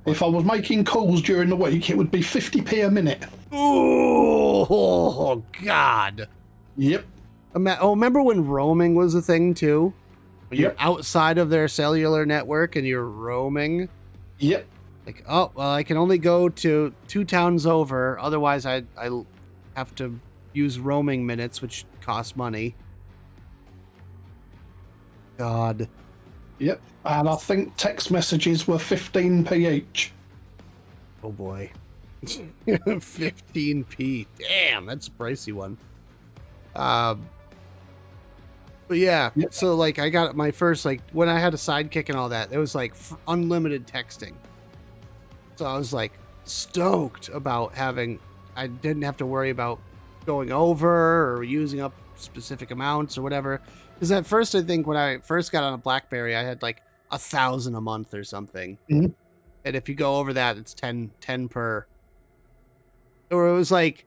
If I was making calls during the week, it would be 50p a minute. Oh, God. Yep. Remember when roaming was a thing, too? When you're Yep. outside of their cellular network and you're roaming? Yep. Like, oh, well, I can only go to 2 towns over. Otherwise, I have to use roaming minutes, which cost money. God. Yep. And I think text messages were 15p each. Oh, boy. 15p. Damn, that's a pricey one. But yeah, Yep. so like I got my first, like when I had a sidekick and all that, it was like unlimited texting. So I was like stoked about I didn't have to worry about going over or using up specific amounts or whatever. Because at first, I think when I first got on a BlackBerry, I had like 1,000 a month or something. Mhm. And if you go over that, it's 10 per. Or it was like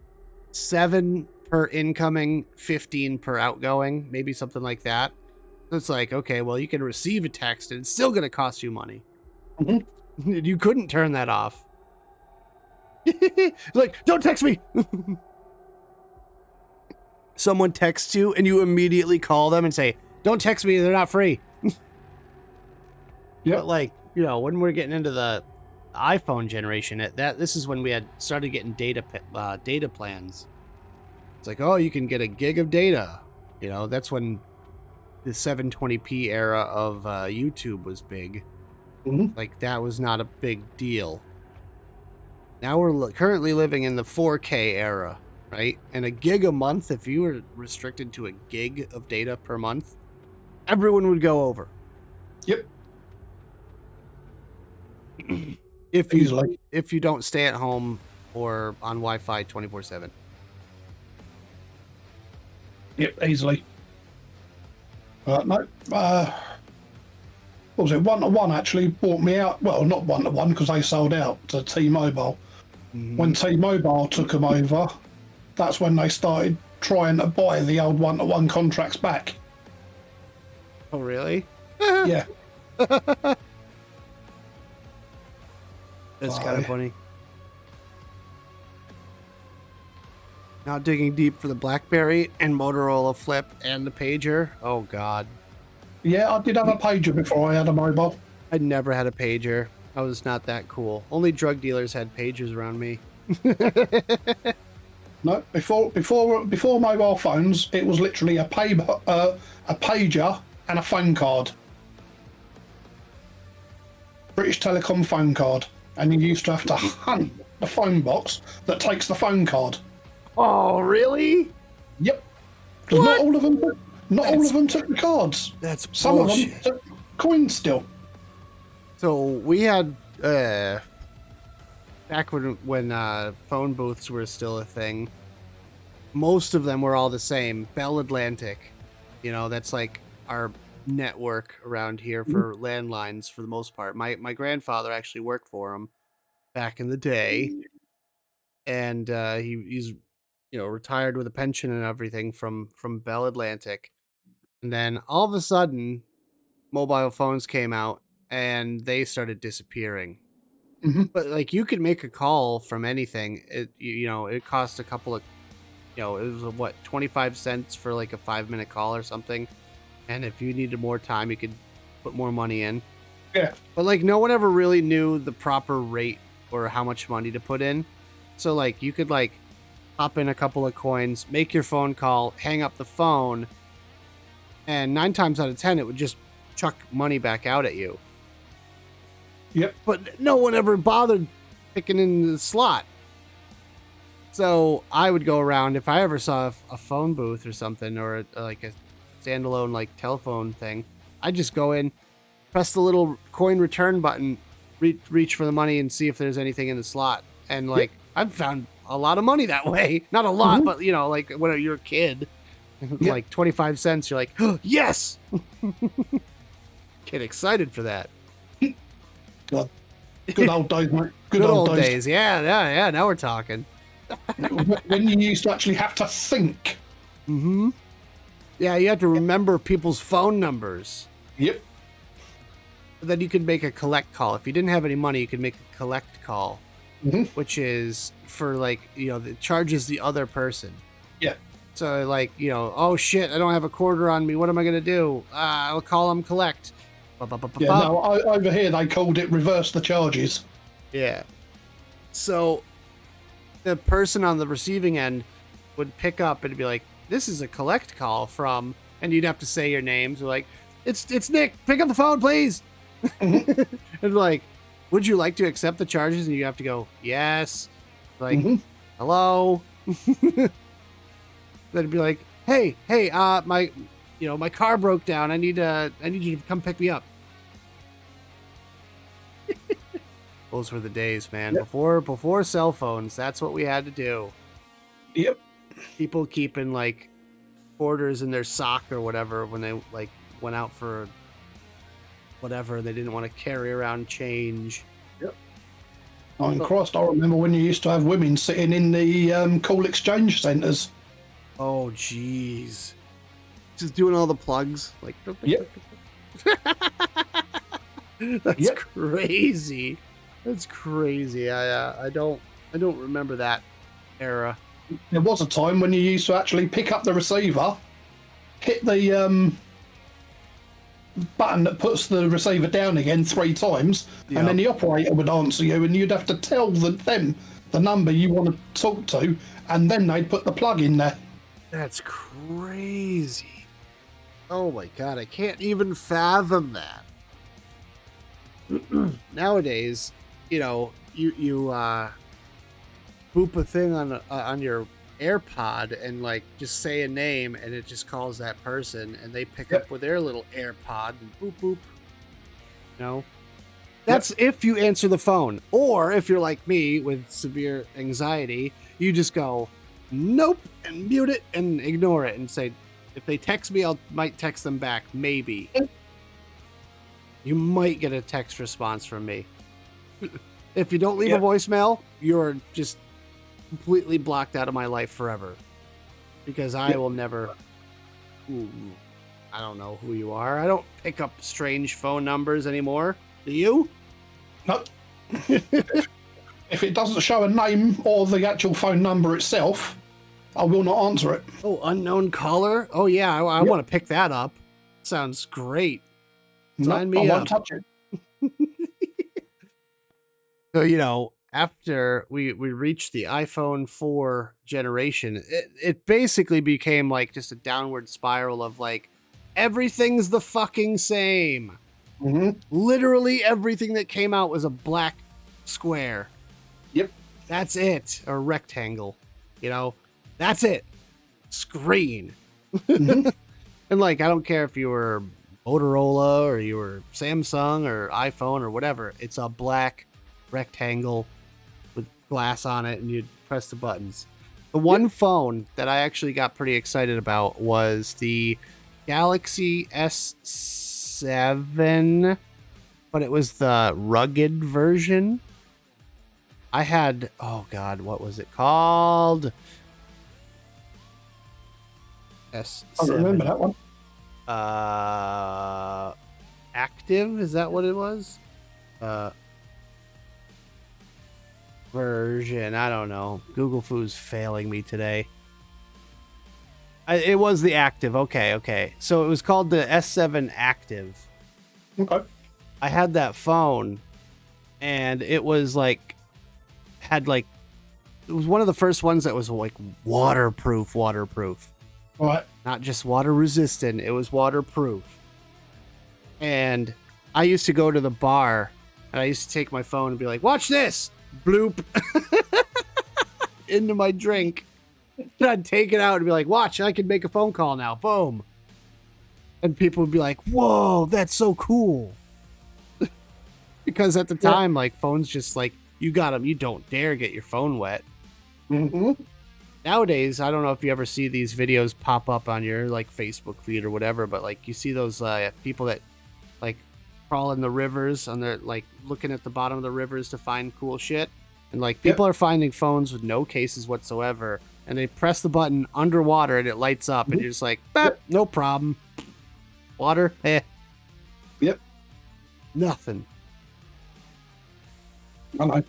7 per incoming, 15 per outgoing, maybe something like that. So it's like, okay, well, you can receive a text and it's still going to cost you money. Mhm. You couldn't turn that off. Like, don't text me. Someone texts you and you immediately call them and say, don't text me, they're not free. Yep. But like, you know, when we're getting into the iPhone generation, this is when we had started getting data plans. It's like, oh, you can get a gig of data. You know, that's when the 720p era of YouTube was big. Mhm. Like, that was not a big deal. Now we're currently living in the 4K era, right? And a gig a month, if you were restricted to a gig of data per month, everyone would go over. Yep. If you don't stay at home or on Wi-Fi 24/7. Yep, easily. No. What was it? 1-to-1 actually bought me out. Well, not 1-to-1 because they sold out to T-Mobile. Mhm. When T-Mobile took them over, that's when they started trying to buy the old 1-to-1 contracts back. Oh, really? Yeah. That's kind of funny. Now digging deep for the BlackBerry and Motorola Flip and the pager. Oh, God. Yeah, I did have a pager before I had a mobile. I never had a pager. I was not that cool. Only drug dealers had pagers around me. No, before mobile phones, it was literally a pager and a phone card. British Telecom phone card, and you used to have to hunt the phone box that takes the phone card. Oh, really? Yep. Because not all of them took the cards. That's Some bullshit. of them took coins still. So we had back when phone booths were still a thing. Most of them were all the same. Bell Atlantic, you know, that's like our network around here for landlines for the most part. My grandfather actually worked for him back in the day, and he's retired with a pension and everything from Bell Atlantic. And then all of a sudden, mobile phones came out and they started disappearing. Mhm. But like you could make a call from anything. It cost a couple of you know, it was what, 25 cents for like a 5-minute call or something. And if you needed more time, you could put more money in. Yeah. But like no one ever really knew the proper rate or how much money to put in. So like you could like pop in a couple of coins, make your phone call, hang up the phone, and 9 times out of 10 it would just chuck money back out at you. Yep. But no one ever bothered picking in the slot. So I would go around if I ever saw a phone booth or something, or like a standalone like telephone thing, I'd just go in, press the little coin return button, reach for the money and see if there's anything in the slot. And like I've found a lot of money that way. Not a lot, but you know, like when you're a kid, like 25 cents, you're like, oh, yes. Get excited for that. God. Good old days, mate. Good old days. Yeah. Now we're talking. When you used to actually have to think. Mm-hmm. Yeah, you have to remember people's phone numbers. Yep. Then you could make a collect call. If you didn't have any money, you could make a collect call, which is for like, you know, it charges the other person. Yeah. So like, you know, oh shit, I don't have a quarter on me. What am I going to do? I'll call them collect. Yeah, no, over here they called it reverse the charges. Yeah. So the person on the receiving end would pick up and be like, this is a collect call from, and you'd have to say your names. So like, it's Nick, pick up the phone, please. And like, would you like to accept the charges? And you have to go, yes. Like, hello. Then it'd be like, hey, my car broke down. I need you to come pick me up. Those were the days, man. Yep. Before cell phones, that's what we had to do. Yep. People keeping like quarters in their sock or whatever when they like went out for whatever, they didn't want to carry around change. Yep. Oh, and Christ, I remember when you used to have women sitting in the call exchange centres. Oh, jeez. Just doing all the plugs. Like, yep. That's crazy. That's crazy. I don't remember that era. There was a time when you used to actually pick up the receiver, hit the button that puts the receiver down again 3 times, and then the operator would answer you, and you'd have to tell them the number you want to talk to, and then they'd put the plug in there. That's crazy. Oh my god, I can't even fathom that. Nowadays, you know, you boop a thing on your AirPod and like just say a name and it just calls that person and they pick up with their little AirPod and boop boop. You know? That's if you answer the phone. Or if you're like me with severe anxiety, you just go, nope, and mute it and ignore it and say, if they text me, might text them back. Maybe. You might get a text response from me. If you don't leave a voicemail, you're just completely blocked out of my life forever. Because I will never... Ooh, I don't know who you are. I don't pick up strange phone numbers anymore. Do you? No. If it doesn't show a name or the actual phone number itself, I will not answer it. Oh, unknown caller? Oh, yeah, I want to pick that up. Sounds great. Sign me I up. won't touch it. So, you know, after we reached the iPhone 4 generation, it basically became like just a downward spiral of like, everything's the fucking same. Literally everything that came out was a black square. Yep. That's it. Or rectangle. You know, that's it. Screen. And like, I don't care if you were Motorola or you were Samsung or iPhone or whatever. It's a black rectangle with glass on it and you'd press the buttons. The one phone that I actually got pretty excited about was the Galaxy S7, but it was the rugged version. I had, oh God, what was it called? S7. I remember that one. Active, is that what it was? Version, I don't know. Google Foo's failing me today. It was the Active. Okay. So it was called the S7 Active. Okay. I had that phone, and it was like, it was one of the first ones that was like waterproof. Right. Not just water resistant, it was waterproof. And I used to go to the bar, and I used to take my phone and be like, watch this! Bloop! Into my drink. And I'd take it out and be like, watch, I can make a phone call now. Boom. And people would be like, whoa, that's so cool. Because at the time, like, phones just like, you got them, you don't dare get your phone wet. Mm-hmm. Nowadays, I don't know if you ever see these videos pop up on your like Facebook feed or whatever, but like you see those people that like crawl in the rivers and they're like looking at the bottom of the rivers to find cool shit. And like people are finding phones with no cases whatsoever, and they press the button underwater and it lights up, and you're just like, no problem. Water, Yep. Nothing. I know.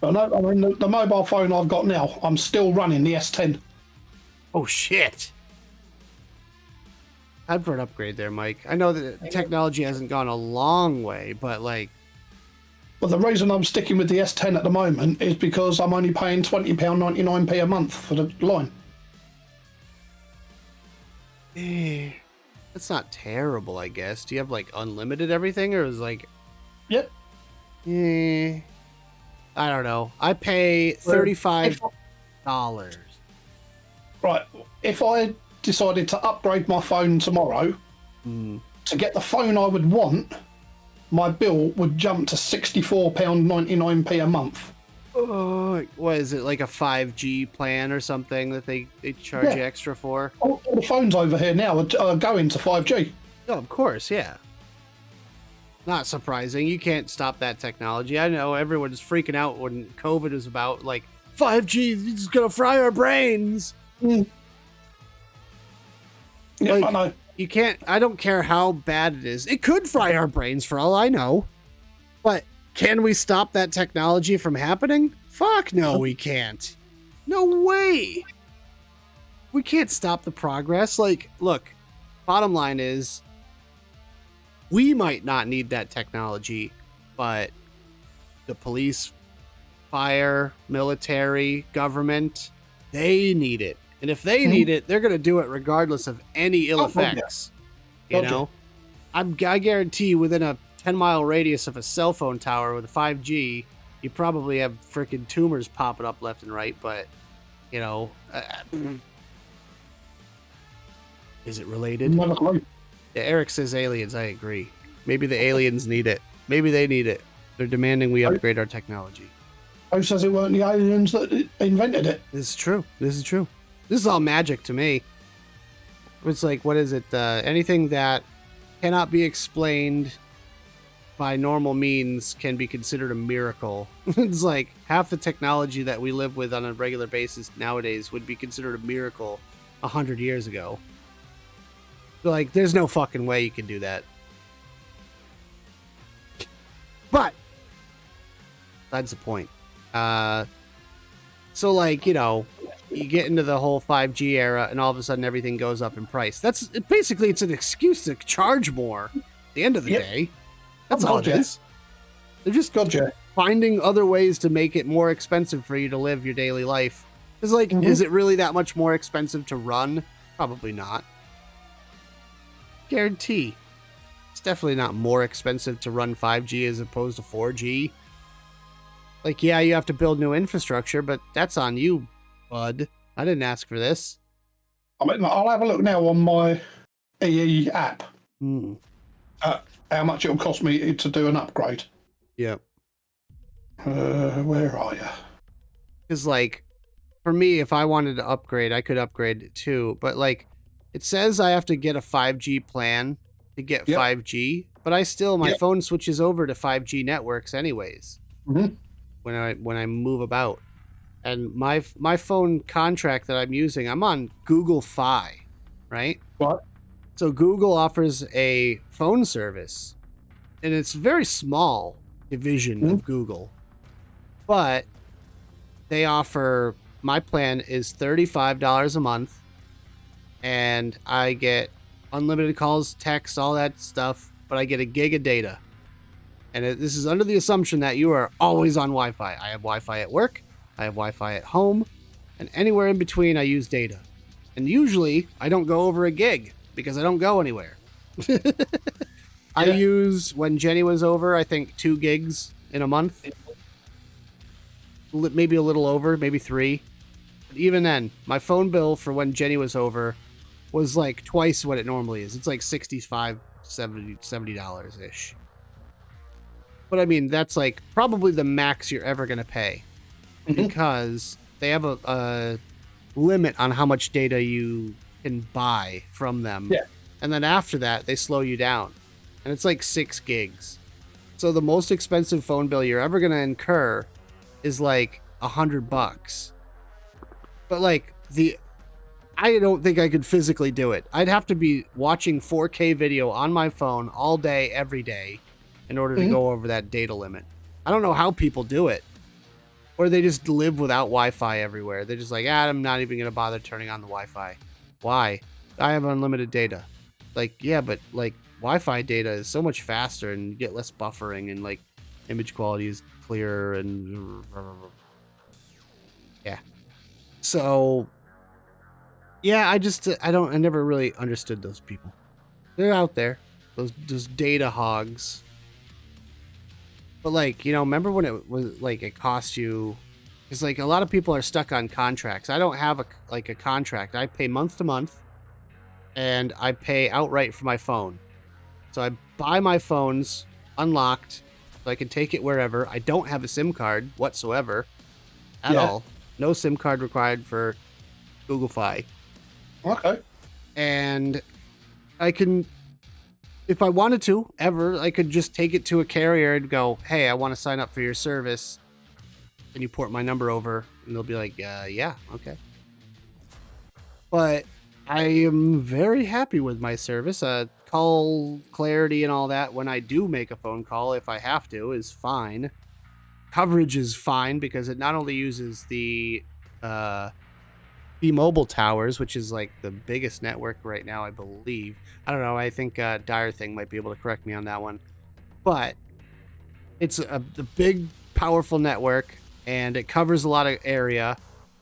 I mean, the mobile phone I've got now, I'm still running the S10. Oh shit. Time for an upgrade there, Mike. I know that technology hasn't gone a long way, but like, But the reason I'm sticking with the S10 at the moment is because I'm only paying £20.99 a month for the line. that's not terrible, I guess. Do you have like unlimited everything, or is like, Yep. I don't know. I pay $35. Right. If I decided to upgrade my phone tomorrow, to get the phone I would want, my bill would jump to £64.99 a month. What is it, like a 5G plan or something that they charge you extra for? All the phones over here now are going to 5G. Oh, of course, yeah. Not surprising. You can't stop that technology. I know everyone's freaking out when COVID was about, like, 5G is going to fry our brains. Yeah, Like, I know. You can't, I don't care how bad it is. It could fry our brains for all I know. But can we stop that technology from happening? Fuck no, we can't. No way. We can't stop the progress. Like, look, bottom line is, we might not need that technology, but the police, fire, military, government, they need it. And if they need it, they're going to do it regardless of any ill effects. You know? I guarantee within a 10-mile radius of a cell phone tower with a 5G, you probably have freaking tumors popping up left and right, but, you know, is it related? Yeah, Eric says aliens. I agree. Maybe the aliens need it. Maybe they need it. They're demanding we upgrade our technology. Who says it weren't the aliens that invented it? This is true. This is all magic to me. It's like, what is it? Anything that cannot be explained by normal means can be considered a miracle. It's like half the technology that we live with on a regular basis nowadays would be considered a miracle 100 years ago. Like, there's no fucking way you can do that. But that's the point. So, like, you know, you get into the whole 5G era, and all of a sudden everything goes up in price. Basically, it's an excuse to charge more. At the end of the day, that's all it is. They're just finding other ways to make it more expensive for you to live your daily life. It's like, is it really that much more expensive to run? Probably not. Guarantee. It's definitely not more expensive to run 5G as opposed to 4G. Like, yeah, you have to build new infrastructure, but that's on you, bud. I didn't ask for this. I mean, I'll have a look now on my EE app. How much it'll cost me to do an upgrade. Yep. Where are you? Because, like, for me, if I wanted to upgrade, I could upgrade too. But, like, it says I have to get a 5G plan to get 5G, but my phone switches over to 5G networks anyways. When I move about. And my phone contract that I'm using, I'm on Google Fi, right? What? So Google offers a phone service, and it's a very small division of Google, but they offer, my plan is $35 a month, and I get unlimited calls, texts, all that stuff, but I get a gig of data. And this is under the assumption that you are always on Wi-Fi. I have Wi-Fi at work, I have Wi-Fi at home, and anywhere in between I use data. And usually I don't go over a gig because I don't go anywhere. I use, when Jenny was over, I think 2 gigs in a month. Maybe a little over, maybe 3. But even then, my phone bill for when Jenny was over was like twice what it normally is. It's like $65, $70-ish. But I mean, that's like probably the max you're ever going to pay. Because they have a limit on how much data you can buy from them. Yeah. And then after that, they slow you down. And it's like 6 gigs. So the most expensive phone bill you're ever going to incur is like $100. But like I don't think I could physically do it. I'd have to be watching 4K video on my phone all day, every day, in order to go over that data limit. I don't know how people do it. Or they just live without Wi-Fi everywhere. They're just like, I'm not even going to bother turning on the Wi-Fi. Why? I have unlimited data. Like, yeah, but like Wi-Fi data is so much faster and you get less buffering and like image quality is clearer and yeah. So yeah, I never really understood those people. They're out there. Those data hogs. But like, remember when it was like it cost you, it's like a lot of people are stuck on contracts. I don't have a contract. I pay month to month and I pay outright for my phone. So I buy my phones unlocked so I can take it wherever. I don't have a SIM card whatsoever at all. No SIM card required for Google Fi. Okay. And I can, if I wanted to, I could just take it to a carrier and go, hey, I want to sign up for your service. And you port my number over and they'll be like, yeah, okay. But I am very happy with my service. Call clarity and all that when I do make a phone call, if I have to, is fine. Coverage is fine because it not only uses the T-Mobile towers, which is like the biggest network right now, I believe. I don't know. I think Dire Thing might be able to correct me on that one. But it's the big, powerful network, and it covers a lot of area.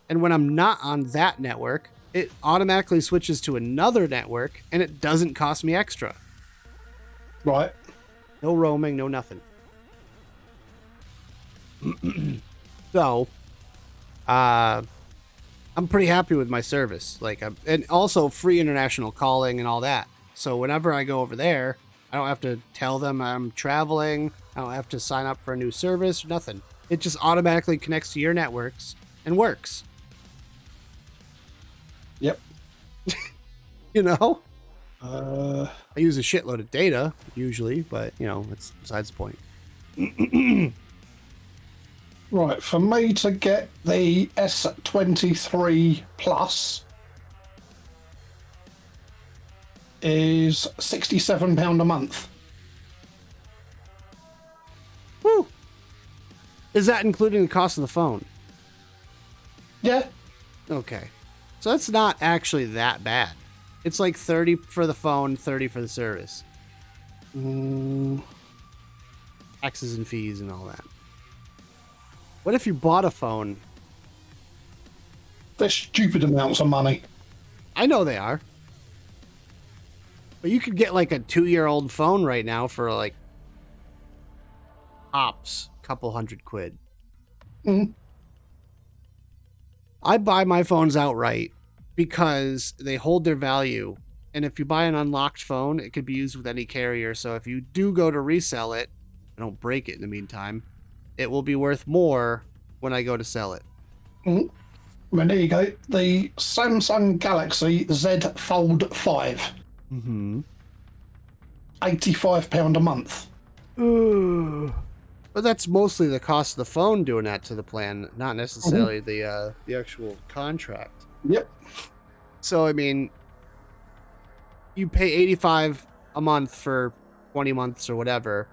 And when I'm not on that network, it automatically switches to another network, and it doesn't cost me extra. Right. No roaming, no nothing. So, I'm pretty happy with my service. And also free international calling and all that. So whenever I go over there, I don't have to tell them I'm traveling. I don't have to sign up for a new service, nothing. It just automatically connects to your networks and works. Yep. I use a shitload of data usually, but that's besides the point. Right, for me to get the S23 Plus is £67 a month. Woo! Is that including the cost of the phone? Yeah. Okay. So that's not actually that bad. It's like 30 for the phone, 30 for the service. Taxes and fees and all that. What if you bought a phone? They're stupid amounts of money. I know they are. But you could get like a 2-year-old phone right now for like tops a couple £100. I buy my phones outright because they hold their value. And if you buy an unlocked phone, it could be used with any carrier. So if you do go to resell it, I don't break it in the meantime, it will be worth more when I go to sell it. Well, there you go. The Samsung Galaxy Z Fold 5. £85 a month. But that's mostly the cost of the phone doing that to the plan, not necessarily the actual contract. Yep. So, I mean, you pay $85 a month for 20 months or whatever.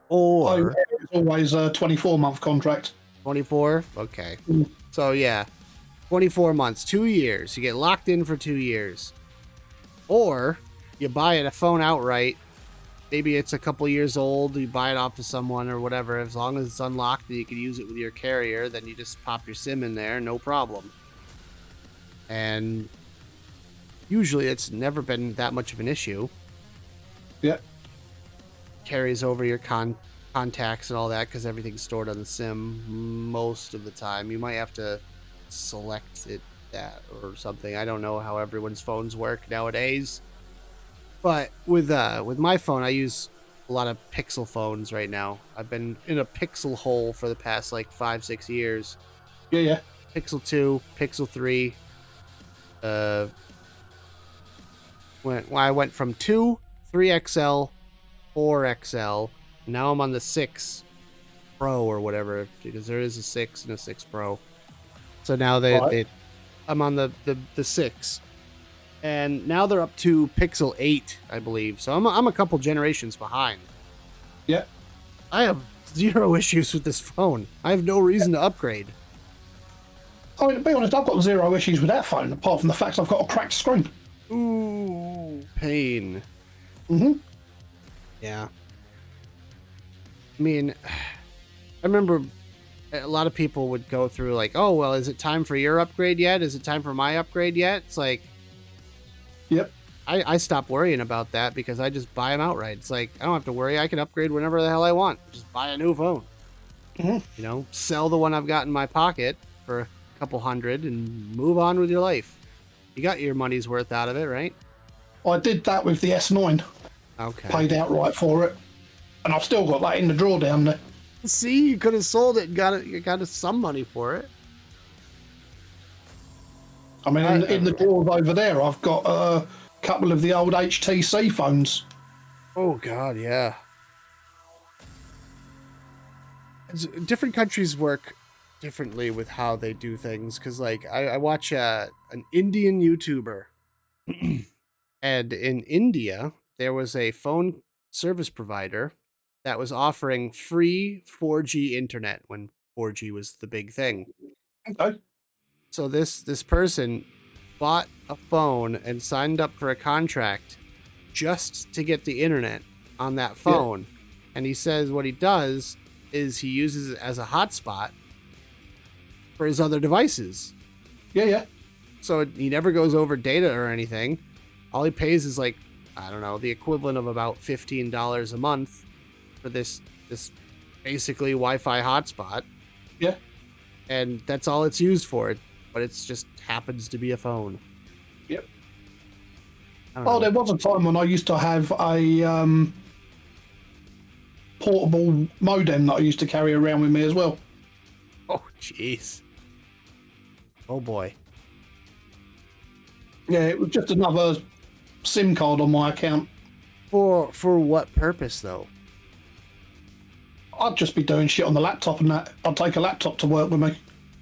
Or it's always a 24-month contract. 24? Okay. So, yeah. 24 months, 2 years. You get locked in for 2 years. Or you buy a phone outright. Maybe it's a couple years old. You buy it off of someone or whatever. As long as it's unlocked and you can use it with your carrier, then you just pop your SIM in there, no problem. And usually it's never been that much of an issue. Yeah. Carries over your contacts and all that because everything's stored on the SIM most of the time. You might have to select it that or something. I don't know how everyone's phones work nowadays. But with my phone, I use a lot of Pixel phones right now. I've been in a Pixel hole for the past like 5-6 years. Yeah. Pixel 2, Pixel 3. I went from 2, 3XL, 4XL. Now I'm on the 6 Pro or whatever, because there is a 6 and a 6 Pro. So now I'm on the 6. And now they're up to Pixel 8, I believe. So I'm a couple generations behind. Yeah. I have 0 issues with this phone. I have no reason to upgrade. I mean, to be honest, I've got 0 issues with that phone, apart from the fact I've got a cracked screen. Ooh, pain. Mm-hmm. Yeah. I mean, I remember a lot of people would go through like, oh, well, is it time for your upgrade yet? Is it time for my upgrade yet? It's like, yep. I stopped worrying about that because I just buy them outright. It's like, I don't have to worry. I can upgrade whenever the hell I want. Just buy a new phone. Mm-hmm. You know, sell the one I've got in my pocket for a couple $100 and move on with your life. You got your money's worth out of it, right? I did that with the S9. Okay. Paid outright for it. And I've still got that in the drawer down there. See, you could have sold it and got some money for it. I mean, in the drawer over there, I've got a couple of the old HTC phones. Oh, God, yeah. Different countries work differently with how they do things. Because, like, I watch an Indian YouTuber. And in India, there was a phone service provider that was offering free 4G internet when 4G was the big thing. Okay. So this person bought a phone and signed up for a contract just to get the internet on that phone. Yeah. And he says what he does is he uses it as a hotspot for his other devices. Yeah. So he never goes over data or anything. All he pays is like, I don't know, the equivalent of about $15 a month for this basically Wi-Fi hotspot. Yeah. And that's all it's used for. But it's just happens to be a phone. Yep. There was a time when I used to have a portable modem that I used to carry around with me as well. Oh, jeez. Oh, boy. Yeah, it was just another SIM card on my account. For what purpose, though? I'd just be doing shit on the laptop and that. I'd take a laptop to work with me.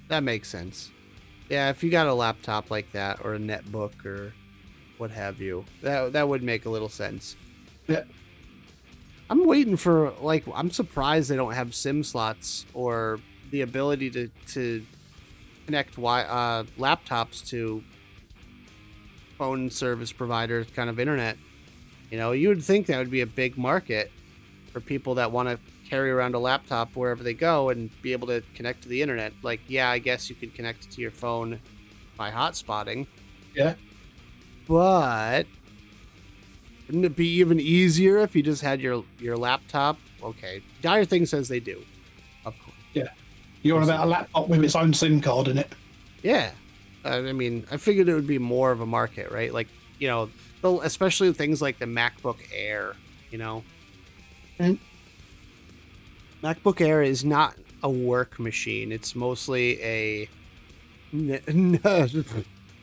That makes sense. Yeah, if you got a laptop like that or a netbook or what have you, that would make a little sense. Yeah. I'm waiting for, like, I'm surprised they don't have SIM slots or the ability to connect laptops to phone service provider kind of internet. You know, you would think that would be a big market for people that want to carry around a laptop wherever they go and be able to connect to the internet. Like, yeah, I guess you could connect it to your phone by hotspotting. Yeah. But wouldn't it be even easier if you just had your laptop? Okay. Dire Thing says they do. Of course. Yeah. You're on about a laptop with its own SIM card in it. Yeah. I mean, I figured it would be more of a market, right? Like, you know, especially things like the MacBook Air, you know? Mm. MacBook Air is not a work machine. It's mostly a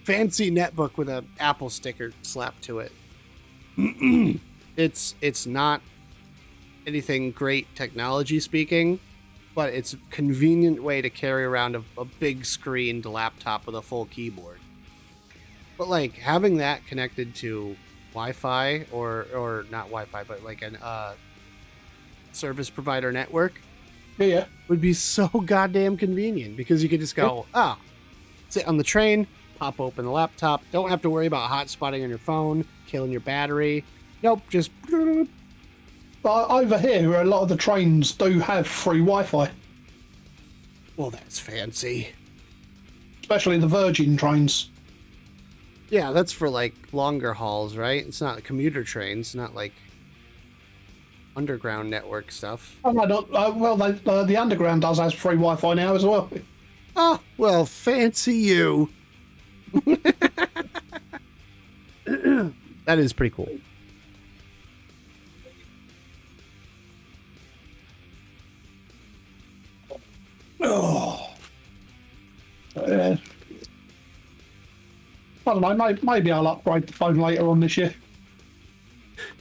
fancy netbook with an Apple sticker slapped to it. It's not anything great technology speaking, but it's a convenient way to carry around a big screened laptop with a full keyboard. But like having that connected to Wi-Fi or not Wi-Fi, but like an service provider network, yeah, would be so goddamn convenient because you could just go, sit on the train, pop open the laptop. Don't have to worry about hotspotting on your phone, killing your battery. Nope, just. But over here, a lot of the trains do have free Wi-Fi, Well, that's fancy. especially the Virgin trains. Yeah, that's for like longer hauls, right? It's not commuter trains, not like underground network stuff. Oh, no, not, well, the Underground does have free Wi-Fi now as well. Oh, well, fancy you. That is pretty cool. Oh. I don't know, maybe I'll upgrade the phone later on this year.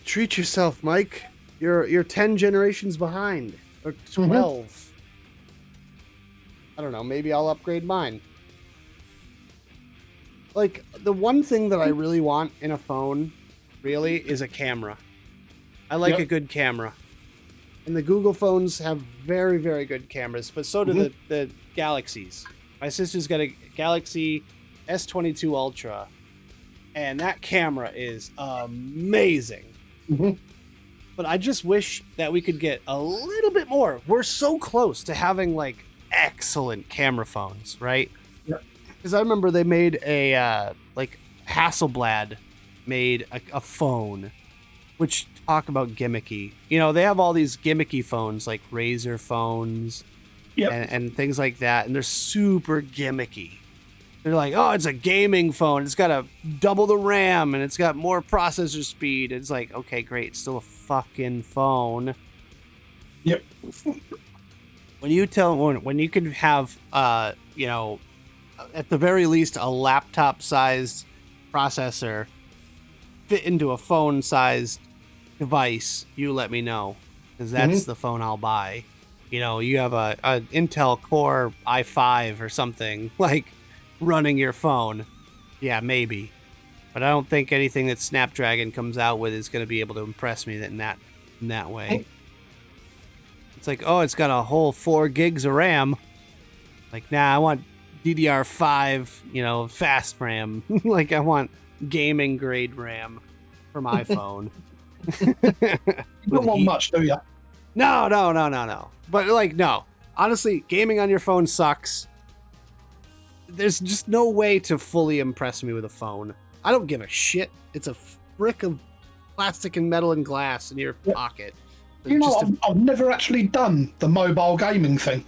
Treat yourself, Mike. You're 10 generations behind. Or 12. I don't know, maybe I'll upgrade mine. Like, the one thing that I really want in a phone, really, is a camera. I like a good camera. And the Google phones have very, very good cameras, but so do the Galaxies. My sister's got a Galaxy S22 Ultra, and that camera is amazing. But I just wish that we could get a little bit more. We're so close to having, like, excellent camera phones, right? Because I remember they made a, like, Hasselblad made a phone, which talk about gimmicky. You know, they have all these gimmicky phones, like Razer phones and things like that, and they're super gimmicky. They're like, oh, it's a gaming phone. It's got a double the RAM, and it's got more processor speed. It's like, okay, great. It's still a fucking phone. Yep. When you can have, you know, at the very least, a laptop-sized processor fit into a phone-sized device, you let me know, because that's the phone I'll buy. You know, you have a Intel Core i5 or something, like, running your phone. Yeah, maybe. But I don't think anything that Snapdragon comes out with is going to be able to impress me in that way. It's like, oh, it's got a whole 4 gigs of RAM. Like, nah, I want DDR5, you know, fast RAM. Like, I want gaming grade RAM for my phone. You don't want much, do you? No. But, like, no. Honestly, gaming on your phone sucks. There's just no way to fully impress me with a phone. I don't give a shit. It's a brick of plastic and metal and glass in your pocket. You know, I've never actually done the mobile gaming thing.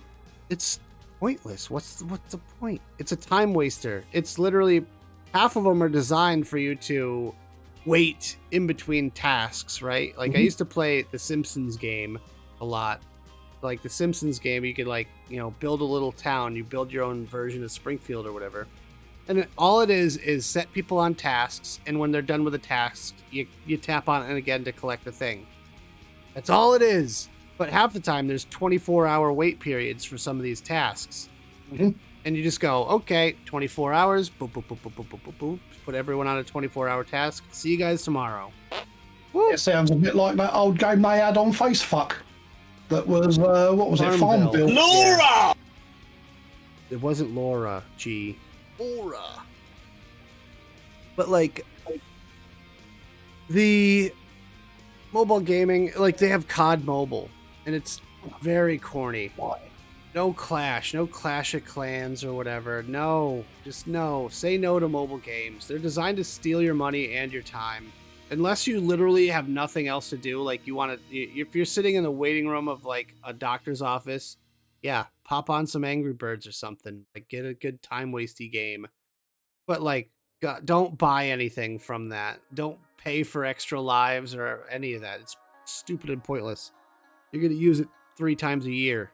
It's pointless. What's the point? It's a time waster. It's literally half of them are designed for you to wait in between tasks, right? Like I used to play the Simpsons game a lot. Like the Simpsons game, you could, like, you know, build a little town. You build your own version of Springfield or whatever. And all it is set people on tasks, and when they're done with the tasks, you tap on it again to collect the thing. That's all it is. But half the time, there's 24-hour wait periods for some of these tasks. And you just go, okay, 24 hours, boop, boop, boop, boop, boop, boop, boop, boop. Put everyone on a 24-hour task. See you guys tomorrow. It sounds a bit like that old game they had on Facefuck. That was, what was it? Farmville. Laura! Yeah. It wasn't Laura, G. Laura. But, like, the mobile gaming, like, they have COD Mobile, and it's very corny. Why? No Clash of Clans or whatever. No, just no. Say no to mobile games. They're designed to steal your money and your time. Unless you literally have nothing else to do, like you want to, if you're sitting in the waiting room of like a doctor's office, yeah, pop on some Angry Birds or something. Like get a good time wasty game. But like, don't buy anything from that. Don't pay for extra lives or any of that. It's stupid and pointless. You're gonna use it 3 times a year.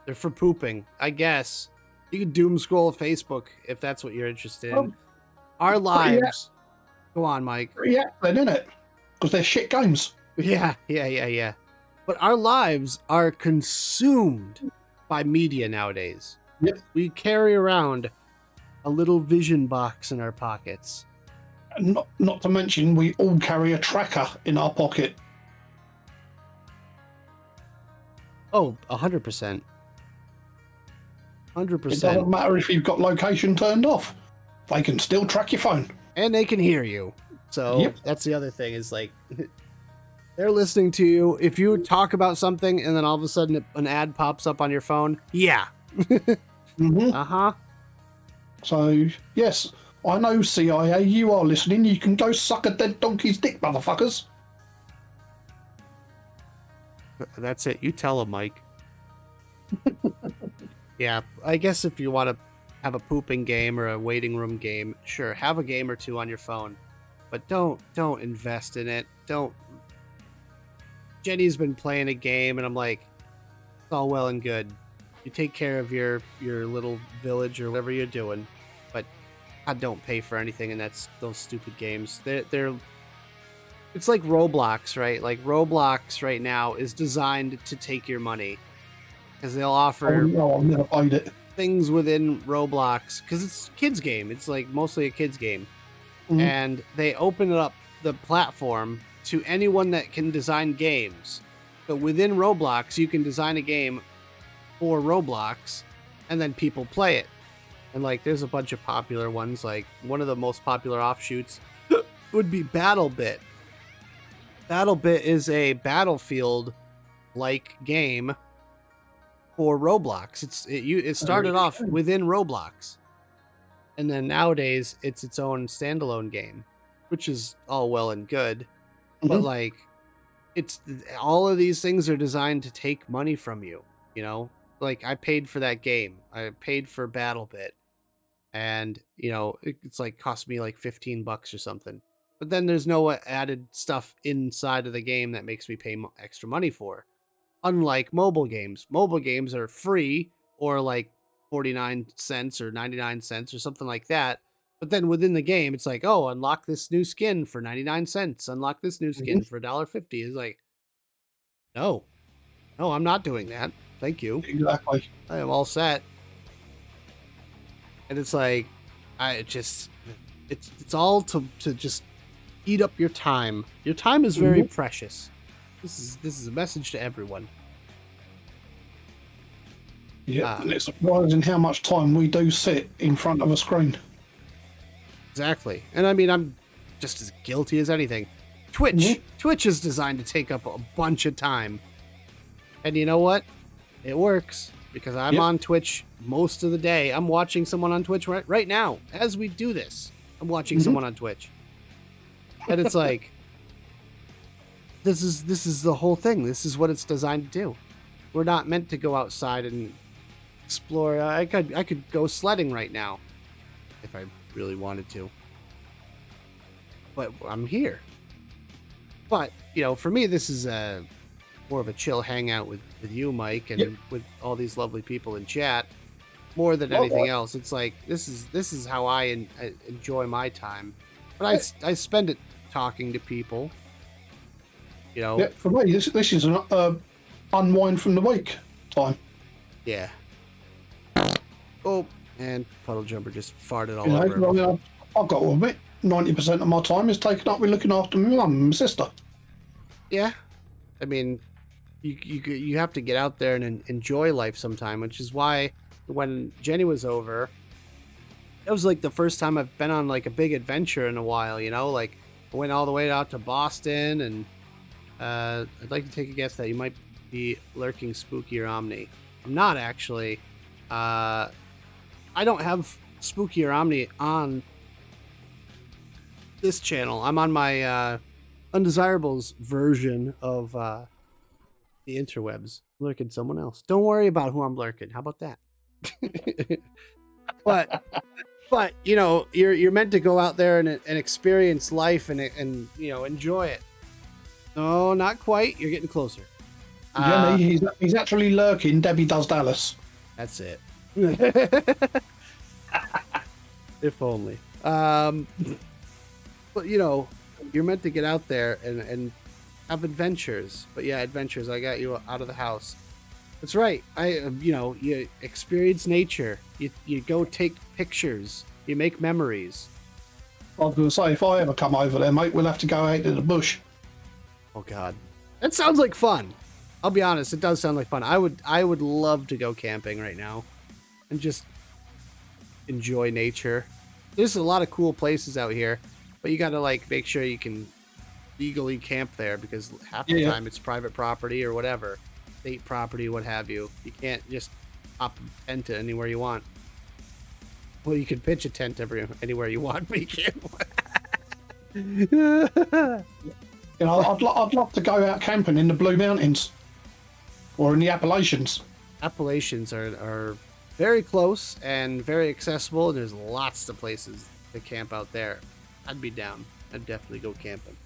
They're for pooping, I guess. You can doom scroll Facebook if that's what you're interested in. Our lives. Go on, Mike. Yeah, they're in it. Because they're shit games. Yeah. But our lives are consumed by media nowadays. Yep. We carry around a little vision box in our pockets. And not to mention, we all carry a tracker in our pocket. Oh, 100%. 100%. It doesn't matter if you've got location turned off. They can still track your phone. And they can hear you. So Yep. that's the other thing is like they're listening to you. If you talk about something and then all of a sudden an ad pops up on your phone, yeah. Mm-hmm. Uh-huh. So, yes, I know, CIA, you are listening. You can go suck a dead donkey's dick, motherfuckers. That's it. You tell them, Mike. Yeah, I guess if you want to have a pooping game or a waiting room game, sure, have a game or two on your phone. But don't invest in it. Don't. Jenny's been playing a game and I'm like, it's all well and good. You take care of your little village or whatever you're doing, but God, don't pay for anything in those stupid games. They're it's like Roblox, right? Like Roblox right now is designed to take your money because they'll offer No, I've never played it. things within Roblox because it's a kids game. It's like mostly a kids game, and they open up the platform to anyone that can design games. But within Roblox, you can design a game for Roblox, and then people play it. And like, there's a bunch of popular ones. Like one of the most popular offshoots would be BattleBit. BattleBit is a Battlefield-like game for Roblox. It started off within Roblox, and then nowadays it's its own standalone game, which is all well and good. But like, it's all of these things are designed to take money from you. You know, like I paid for that game. I paid for BattleBit, and you know it's like cost me like $15 or something. But then there's no added stuff inside of the game that makes me pay extra money for. Unlike mobile games are free or like 49 cents or 99 cents or something like that. But then within the game, it's like, oh, unlock this new skin for 99 cents. Unlock this new skin for $1.50. It's like, no, I'm not doing that. Thank you. Exactly. I am all set. And it's like, it's all to just eat up your time. Your time is very precious. This is a message to everyone. Yeah, and it's surprising how much time we do sit in front of a screen. Exactly. And I mean, I'm just as guilty as anything. Twitch is designed to take up a bunch of time. And you know what? It works because I'm on Twitch most of the day. I'm watching someone on Twitch right now. As we do this, I'm watching someone on Twitch. And it's like, this is the whole thing. This is what it's designed to do. We're not meant to go outside and explore. I could go sledding right now if I really wanted to. But I'm here. But, you know, for me, this is more of a chill hangout with you, Mike, and with all these lovely people in chat. More than anything else, it's like this is how I enjoy my time. But I spend it talking to people. You know. Yeah, for me, this is an unwind from the week time. Yeah. Oh, and Puddle Jumper just farted all You over. know, I've got to admit, 90% of my time is taken up with looking after my mum and my sister. Yeah, I mean, you have to get out there and enjoy life sometime, which is why when Jenny was over, it was like the first time I've been on like a big adventure in a while. You know, like I went all the way out to Boston, and I'd like to take a guess that you might be lurking Spooky or Omni. I'm not actually. I don't have Spooky or Omni on this channel. I'm on my Undesirables version of the interwebs, lurking someone else. Don't worry about who I'm lurking. How about that? but you know, you're meant to go out there and experience life and you know, enjoy it. No, not quite. You're getting closer. Jenny, he's actually lurking. Debbie Does Dallas. That's it. If only. But you know, you're meant to get out there and have adventures. But yeah, adventures. I got you out of the house. That's right. You experience nature. You go take pictures. You make memories. I was going to say, if I ever come over there, mate, we'll have to go out to the bush. Oh God, that sounds like fun. I'll be honest, it does sound like fun. I would love to go camping right now. and just enjoy nature. There's a lot of cool places out here, but you got to like make sure you can legally camp there because half the time it's private property or whatever, state property, what have you. You can't just pop a tent anywhere you want. Well, you can pitch a tent anywhere you want, but you can't. You know, I'd love to go out camping in the Blue Mountains or in the Appalachians. Appalachians are very close and very accessible, and there's lots of places to camp out there. I'd be down. I'd definitely go camping.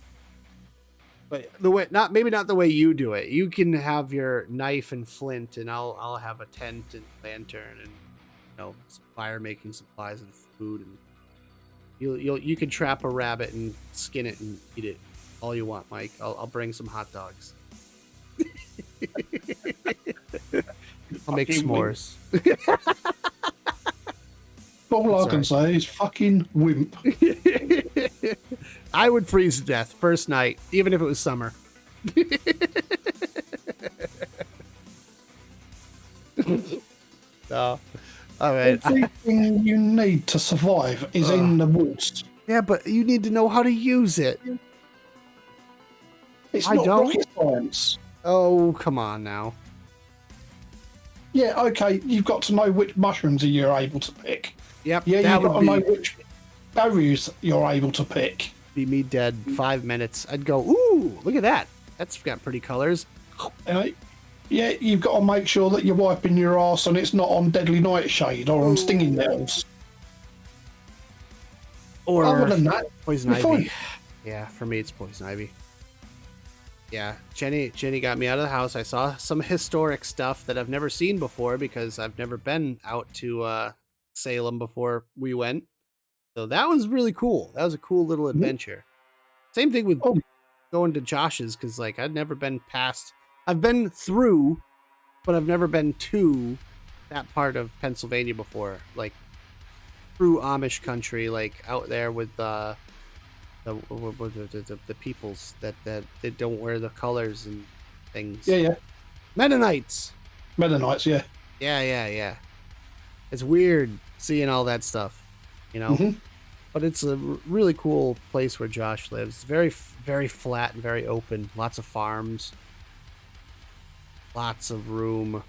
But the way, maybe not the way you do it. You can have your knife and flint, and I'll have a tent and lantern and some fire making supplies and food, and you can trap a rabbit and skin it and eat it all you want, Mike. I'll bring some hot dogs. I'll make s'mores. All I can say is fucking wimp. I would freeze to death first night, even if it was summer. So, all right. Everything you need to survive is in the woods. Yeah, but you need to know how to use it. It's not rocket science. Oh, come on now. Yeah, okay, you've got to know which mushrooms you're able to pick. Yep. Yeah, you've got to know which berries you're able to pick. Be me dead 5 minutes. I'd go, ooh, look at that. That's got pretty colors. Yeah, you've got to make sure that you're wiping your ass and it's not on deadly nightshade or on stinging nettles. Or other than that, poison ivy. Yeah, for me it's poison ivy. Yeah, Jenny got me out of the house. I saw some historic stuff that I've never seen before because I've never been out to Salem before we went. So that was really cool. That was a cool little adventure. Same thing with going to Josh's because like I'd never been past. I've been through, but I've never been to that part of Pennsylvania before. Like through Amish country, like out there with the peoples that they don't wear the colors and things. Yeah. Mennonites, yeah. Yeah. It's weird seeing all that stuff, But it's a really cool place where Josh lives. Very, very flat and very open. Lots of farms. Lots of room.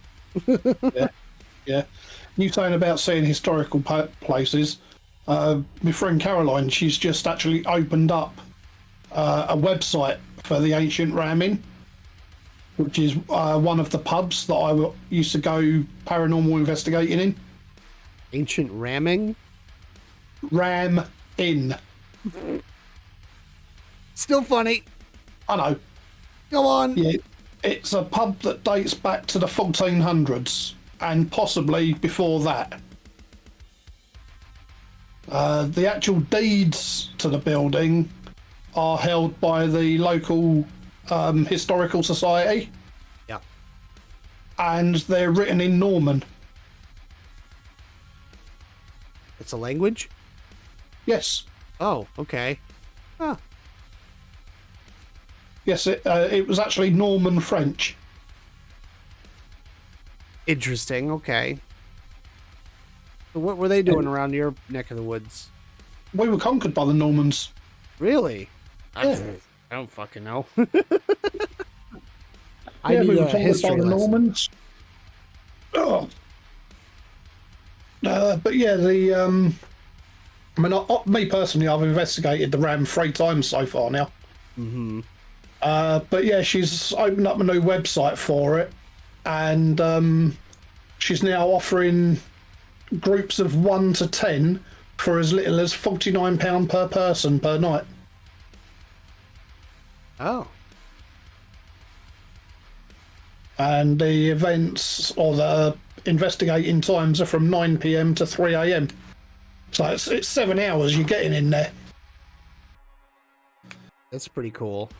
Yeah. You saying about seeing historical places. My friend Caroline, she's just actually opened up a website for the Ancient Ramming, which is one of the pubs that I used to go paranormal investigating in. Ancient Ramming? Ram in. Still funny. I know. Go on. Yeah, it's a pub that dates back to the 1400s and possibly before that. The actual deeds to the building are held by the local historical society. Yeah. And they're written in Norman. It's a language? Yes. Oh, okay. Huh. Yes, it was actually Norman French. Interesting, okay. So what were they doing around your neck of the woods? We were conquered by the Normans. Really? Yeah. I don't fucking know. We were conquered by the Normans. Oh. But yeah, me personally, I've investigated the Ram 3 times so far now. Mm-hmm. But yeah, she's opened up a new website for it, and she's now offering groups of 1 to 10 for as little as £49 per person per night. Oh. And the events or the investigating times are from 9 PM to 3 AM. So it's 7 hours you're getting in there. That's pretty cool.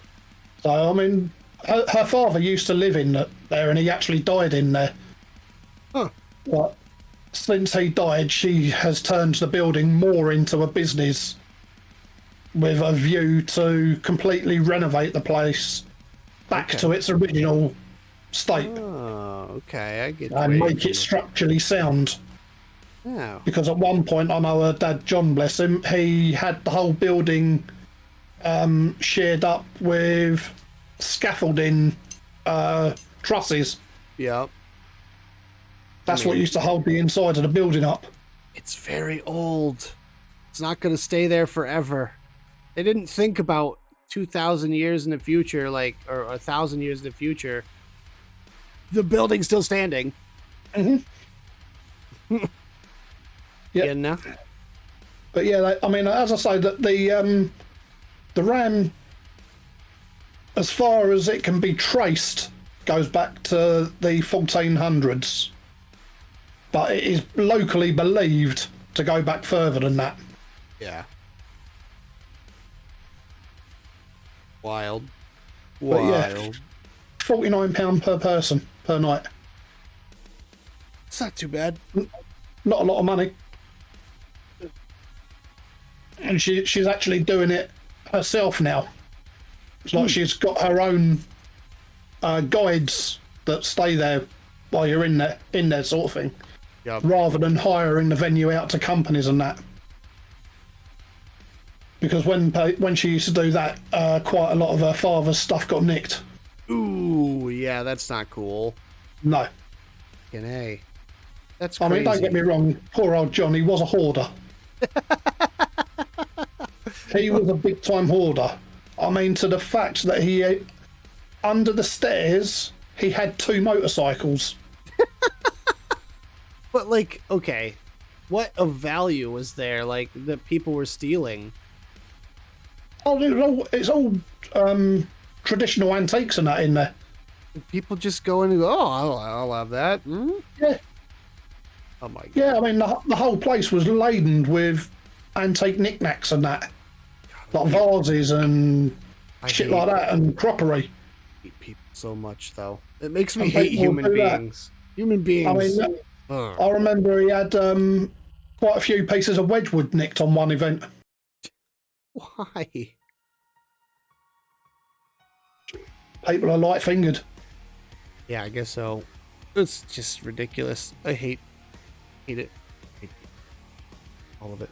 So, I mean, her father used to live in there and he actually died in there. Huh. But since he died, she has turned the building more into a business with a view to completely renovate the place back to its original state. Oh, okay. I get and make it structurally sound. Oh. Because at one point, I know her dad, John, bless him, he had the whole building shared up with scaffolding trusses. Yep. That's what used to hold the inside of the building up. It's very old. It's not going to stay there forever. They didn't think about 2,000 years in the future, like, or 1,000 years in the future. The building's still standing. Mm-hmm. Yeah. You know? But yeah, I mean, as I say, that the Ram, as far as it can be traced, goes back to the 1400s. But it is locally believed to go back further than that. Yeah. Wild. But yeah, Wild. £49 per person per night. It's not too bad. Not a lot of money. And she's actually doing it herself now. It's like she's got her own guides that stay there while you're in there sort of thing. Yep. Rather than hiring the venue out to companies and that. Because when she used to do that, quite a lot of her father's stuff got nicked. Ooh, yeah, that's not cool. No. Fucking A. That's I crazy. mean, don't get me wrong, poor old John, he was a hoarder. He was a big time hoarder. I mean, to the fact that he, under the stairs, he had 2 motorcycles. But, like, okay, what of value was there, like, that people were stealing? Oh, it's all traditional antiques and that in there. People just go in and go, oh, I'll have that. Hmm? Yeah. Oh, my God. Yeah, I mean, the whole place was laden with antique knickknacks and that. Like vases and shit like that, and crockery. I hate people so much, though. It makes me And hate people human do that. beings. Human beings. I mean, Ugh. I remember he had quite a few pieces of Wedgwood nicked on one event. Why? People are light-fingered. Yeah, I guess so. It's just ridiculous. I hate it. Hate all of it.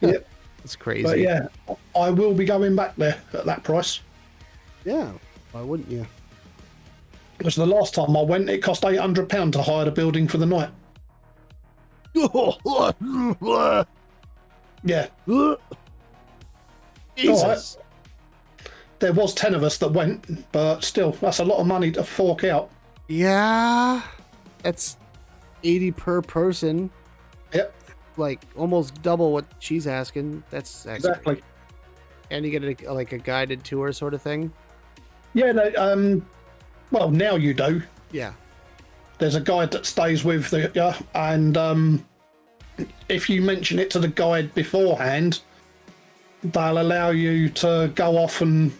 Yep. It's crazy. But yeah, I will be going back there at that price. Yeah. Why wouldn't you? Because the last time I went, it cost £800 to hire the building for the night. Yeah. Jesus. There was 10 of us that went, but still, that's a lot of money to fork out. Yeah. That's 80 per person. Yep, Like almost double what she's asking. That's actually, exactly. and you get a guided tour sort of thing. Yeah, well, now you do. Yeah. There's a guide that stays with you, and if you mention it to the guide beforehand, they'll allow you to go off and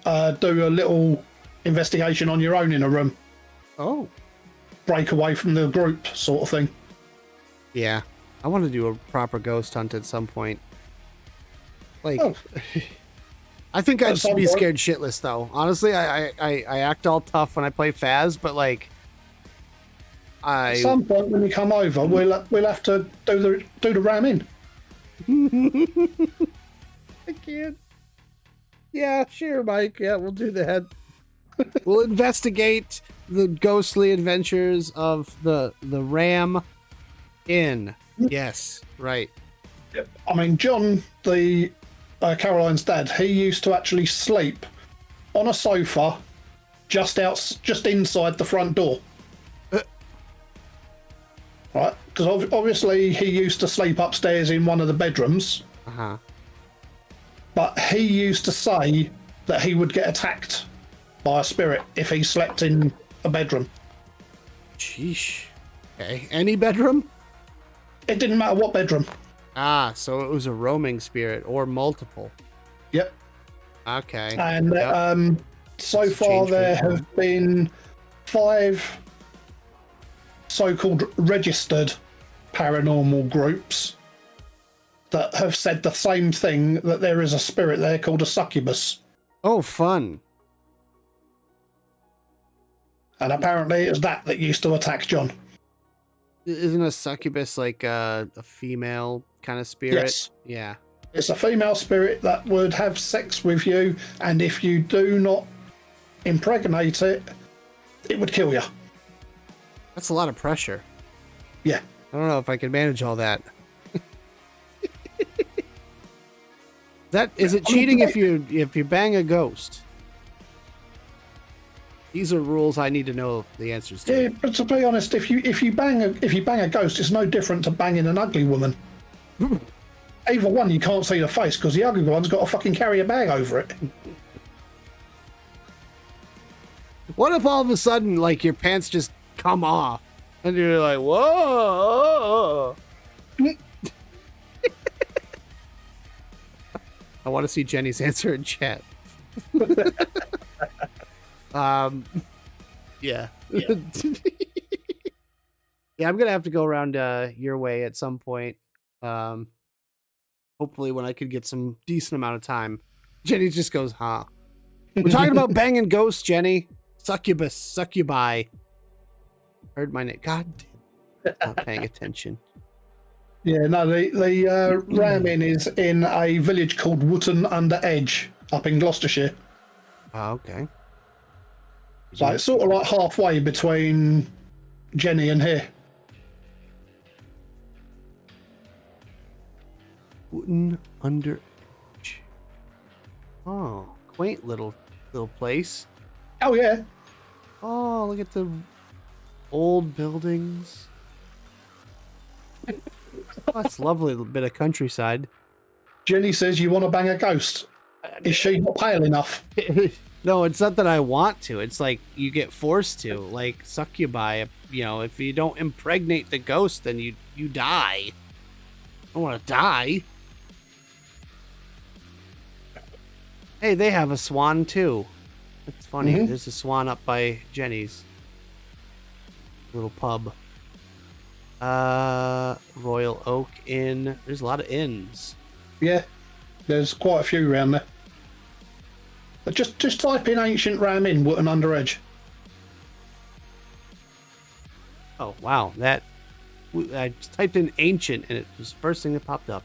do a little investigation on your own in a room. Oh. Break away from the group sort of thing. Yeah. I want to do a proper ghost hunt at some point. Like, Oh. I think I'd At some be point. scared shitless though. Honestly, I act all tough when I play Faz, but like, At some point when you come over, we'll have to do the ram in. I can't. Yeah, sure, Mike. Yeah, we'll do that. We'll investigate the ghostly adventures of the Ram Inn. Yes, right. I mean, John, the Caroline's dad, he used to actually sleep on a sofa just inside the front door. Right? Because obviously he used to sleep upstairs in one of the bedrooms, Uh-huh. but he used to say that he would get attacked by a spirit if he slept in a bedroom. Sheesh. Okay. Any bedroom? It didn't matter what bedroom. Ah, so it was a roaming spirit or multiple. Yep. Okay. And Yep. so It's far changed there pretty have been 5 so-called registered paranormal groups that have said the same thing, that there is a spirit there called a succubus. Oh, fun. And apparently it was that used to attack John. Isn't a succubus like a female kind of spirit? Yes. Yeah. It's a female spirit that would have sex with you, and if you do not impregnate it, it would kill you. That's a lot of pressure. Yeah. I don't know if I can manage all that. Is it cheating if you bang a ghost? These are rules I need to know the answers to. Yeah, but to be honest, if you bang a ghost, it's no different to banging an ugly woman. Either one, you can't see the face because the ugly one's got to fucking carry a bag over it. What if all of a sudden, like, your pants just come off and you're like, whoa? I want to see Jenny's answer in chat. Yeah. Yeah, I'm gonna have to go around your way at some point. Hopefully when I could get some decent amount of time. Jenny just goes, huh? We're talking about banging ghosts, Jenny. Succubus, succubi. Heard my name. God damn. Not paying attention. Yeah, no, the ramming is in a village called Wootton under Edge up in Gloucestershire. Oh, okay. So it's sort of like halfway between Jenny and here. Wooten under Edge. Oh, quaint little place. Oh yeah. Oh, look at the old buildings. Oh, that's a lovely little bit of countryside. Jenny says you want to bang a ghost. Is she not pale enough? No, it's not that I want to. It's like you get forced to. Like succubi, you know, if you don't impregnate the ghost, then you die. I don't want to die. Hey, they have a swan too. It's funny. Mhm. There's a swan up by Jenny's little pub. Royal Oak Inn. There's a lot of inns. Yeah, there's quite a few around there. But just type in ancient ram in Wootton under Edge. Oh wow, that I just typed in ancient and it was the first thing that popped up.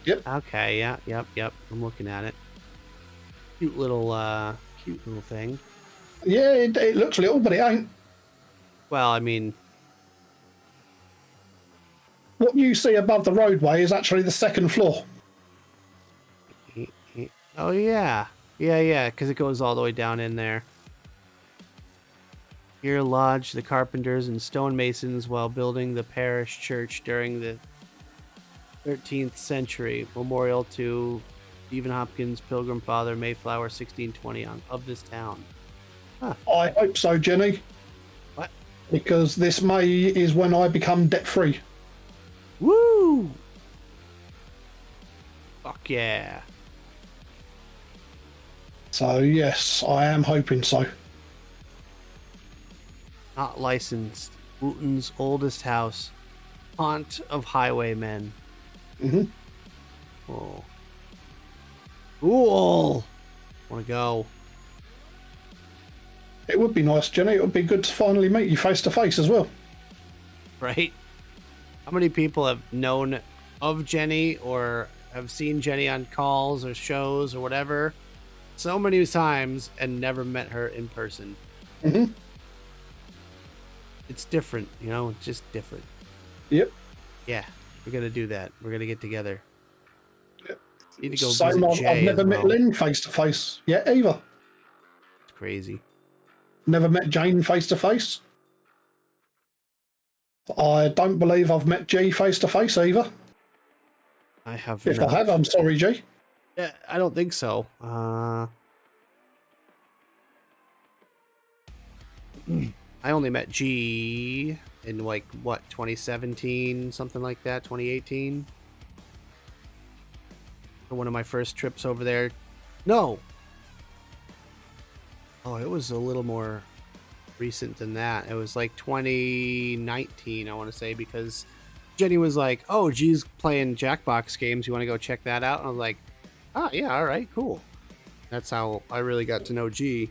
Yep. Okay, yep. I'm looking at it. Cute little thing. Yeah, it looks little, but it ain't. Well, I mean, What you see above the roadway is actually the second floor. oh yeah, because it goes all the way down in there. Here lodged the carpenters and stonemasons while building the parish church during the 13th century. Memorial to Stephen Hopkins, Pilgrim Father, Mayflower, 1620 of this town. I hope so, Jenny. What? Because this May is when I become debt free. Woo! Fuck yeah. So yes, I am hoping so. Not licensed. Wooten's oldest house. Haunt of highwaymen. hmm Oh. Cool. Want to go. It would be nice, Jenny. It would be good to finally meet you face to face as well. Right? How many people have known of Jenny or have seen Jenny on calls or shows or whatever so many times and never met her in person? hmm It's different, you know? It's just different. Yep. Yeah, we're going to do that. We're going to get together. Yep. Need to go Same, visit Jay I've never as met well. Lynn face to face yet either. It's crazy. Never met Jane face to face. I don't believe I've met G face to face either. I have If not. I have, I'm sorry, G. Yeah, I don't think so. I only met G in like what 2017, something like that, 2018. For one of my first trips over there. No. Oh, it was a little more recent than that. It was like 2019, I want to say, because Jenny was like, "Oh, G's playing Jackbox games. You want to go check that out?" And I was like, "Oh, yeah, all right, cool." That's how I really got to know G.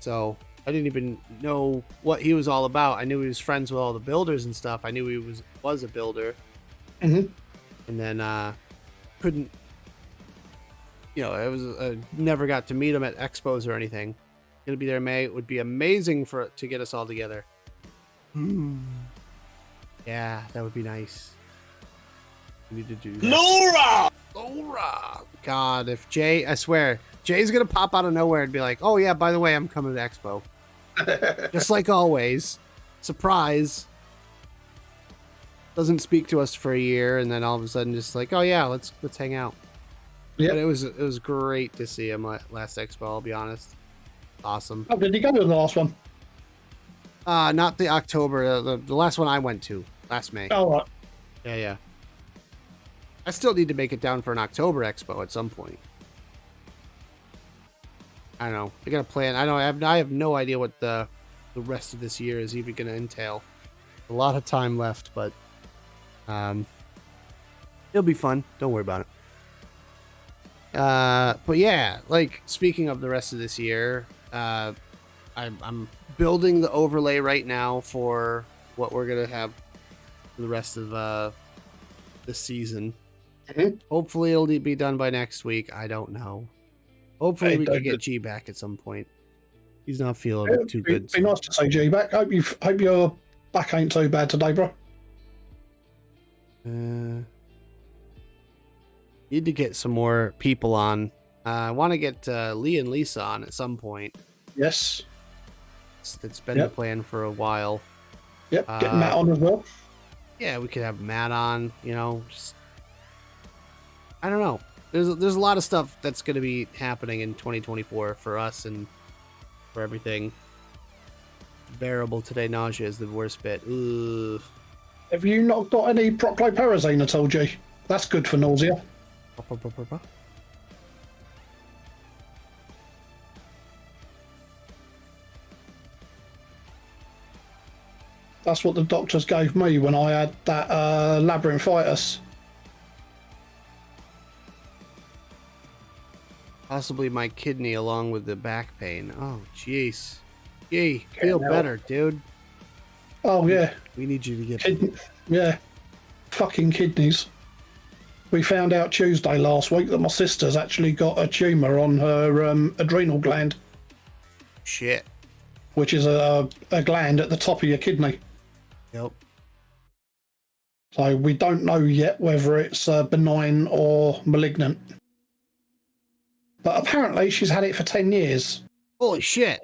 So I didn't even know what he was all about. I knew he was friends with all the builders and stuff. I knew he was a builder. Mm-hmm. And then couldn't, never got to meet him at expos or anything. Gonna be there in May. It would be amazing to get us all together. Yeah, that would be nice. We need to do that. Laura! God, if Jay, I swear, Jay's gonna pop out of nowhere and be like, "Oh yeah, by the way, I'm coming to Expo." Just like always. Surprise. Doesn't speak to us for a year, and then all of a sudden just like, "Oh yeah, let's hang out." Yeah. But it was great to see him at last Expo, I'll be honest. Awesome. Oh, did he go to the last one? Not the October, the last one I went to, last May. Oh, right. Yeah. I still need to make it down for an October Expo at some point. I don't know. I got a plan. I have no idea what the rest of this year is even going to entail. A lot of time left, but it'll be fun. Don't worry about it. But yeah, like speaking of the rest of this year, I'm building the overlay right now for what we're gonna have for the rest of the season. Mm-hmm. Hopefully it'll be done by next week. I don't know. Hopefully we can get G back at some point. He's not feeling too good. Be nice to see G back. Hope your back ain't too bad today, bro. Need to get some more people on. I want to get Lee and Lisa on at some point. Yes. It's been the plan for a while. Yep. Get Matt on as well. Yeah, we could have Matt on. Just I don't know. There's a lot of stuff that's going to be happening in 2024 for us and for everything. Bearable today. Nausea is the worst bit. Ugh. Have you not got any prochlorperazine at all, G? That's good for nausea. That's what the doctors gave me when I had that labyrinthitis. Possibly my kidney along with the back pain. Oh, jeez. Yay, feel better, dude. Oh, yeah. We need you to get... Yeah. Fucking kidneys. We found out Tuesday last week that my sister's actually got a tumour on her adrenal gland. Shit. Which is a gland at the top of your kidney. Yep. So we don't know yet whether it's benign or malignant. But apparently she's had it for 10 years. Holy shit.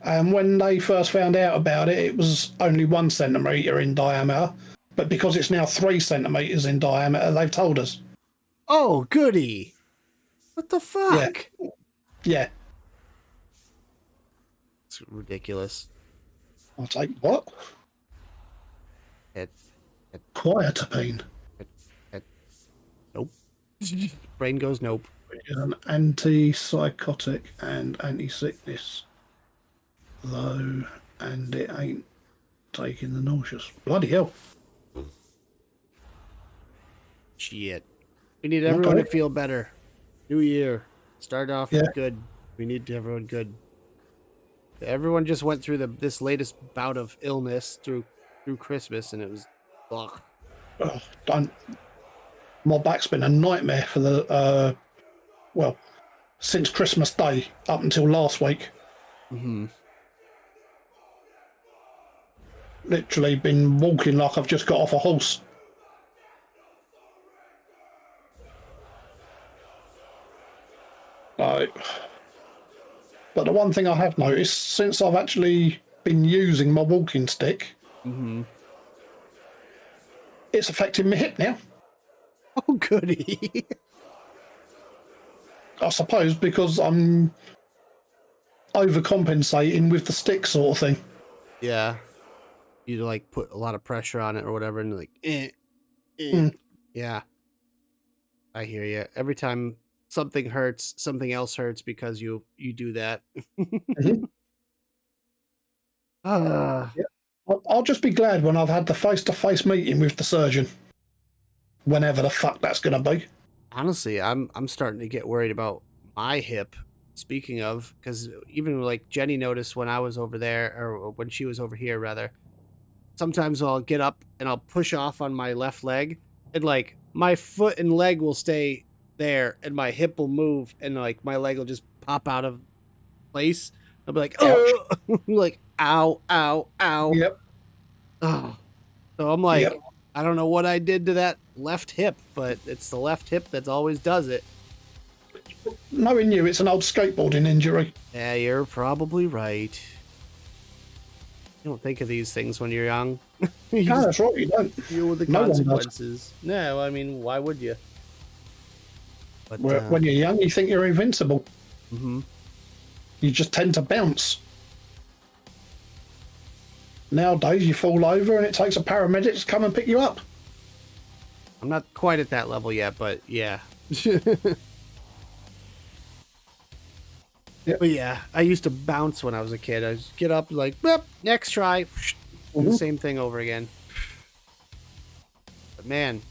And when they first found out about it, it was only 1 centimetre in diameter. But because it's now 3 centimetres in diameter, they've told us. Oh, goody. What the fuck? Yeah. It's ridiculous. I'll take what? Quieterpine. Nope. Brain goes nope. An antipsychotic and anti-sickness. Though, and it ain't taking the nauseous. Bloody hell. Shit. We need everyone to feel better. New year. Start off good. We need everyone good. Everyone just went through this latest bout of illness through Christmas, and it was ugh. Oh, my back's been a nightmare for the since Christmas Day up until last week. Mm-hmm. Literally been walking like I've just got off a horse. But the one thing I have noticed since I've actually been using my walking stick, it's affecting my hip now. Oh, goody. I suppose because I'm overcompensating with the stick sort of thing. Yeah. You like put a lot of pressure on it or whatever, and like, yeah. I hear you. Every time something hurts, something else hurts because you do that. I'll just be glad when I've had the face-to-face meeting with the surgeon, whenever the fuck that's gonna be. Honestly, I'm starting to get worried about my hip speaking of, because even like Jenny noticed when I was over there, or when she was over here, rather, sometimes I'll get up and I'll push off on my left leg, and like my foot and leg will stay there, and my hip will move, and like my leg will just pop out of place. I'll be like, Ouch. oh, like, ow, ow, ow. Yep. Oh. So I'm like, Yep. I don't know what I did to that left hip, but it's the left hip that always does it. Knowing you, it's an old skateboarding injury. Yeah, you're probably right. You don't think of these things when you're young. You No, just that's right. You don't. deal with the No one does. consequences. No, I mean, why would you? But When you're young, you think you're invincible. mhm. You just tend to bounce. Nowadays, you fall over and it takes a paramedic to come and pick you up. I'm not quite at that level yet, but yeah. Yep. But yeah, I used to bounce when I was a kid. I just get up, like, "Boop, next try." Do the same thing over again. But man,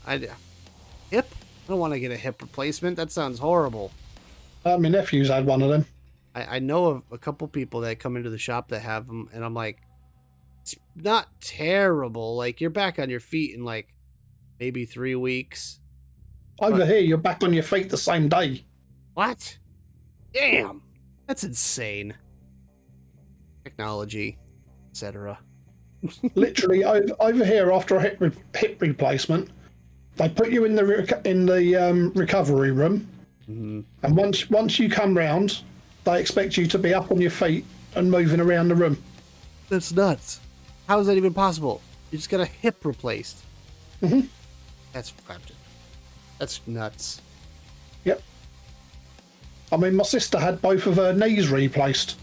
hip? I don't want to get a hip replacement. That sounds horrible. My nephew's had one of them. I know of a couple people that come into the shop that have them, and I'm like, it's not terrible. Like, you're back on your feet in like maybe 3 weeks. Over here, you're back on your feet the same day. What? Damn, that's insane. Technology, etc. Literally, over here, after a hip replacement, they put you in the recovery room, Mm-hmm. and once you come round, they expect you to be up on your feet and moving around the room. That's nuts. How is that even possible? You just got a hip replaced. Mhm. That's nuts. Yep. I mean, my sister had both of her knees replaced,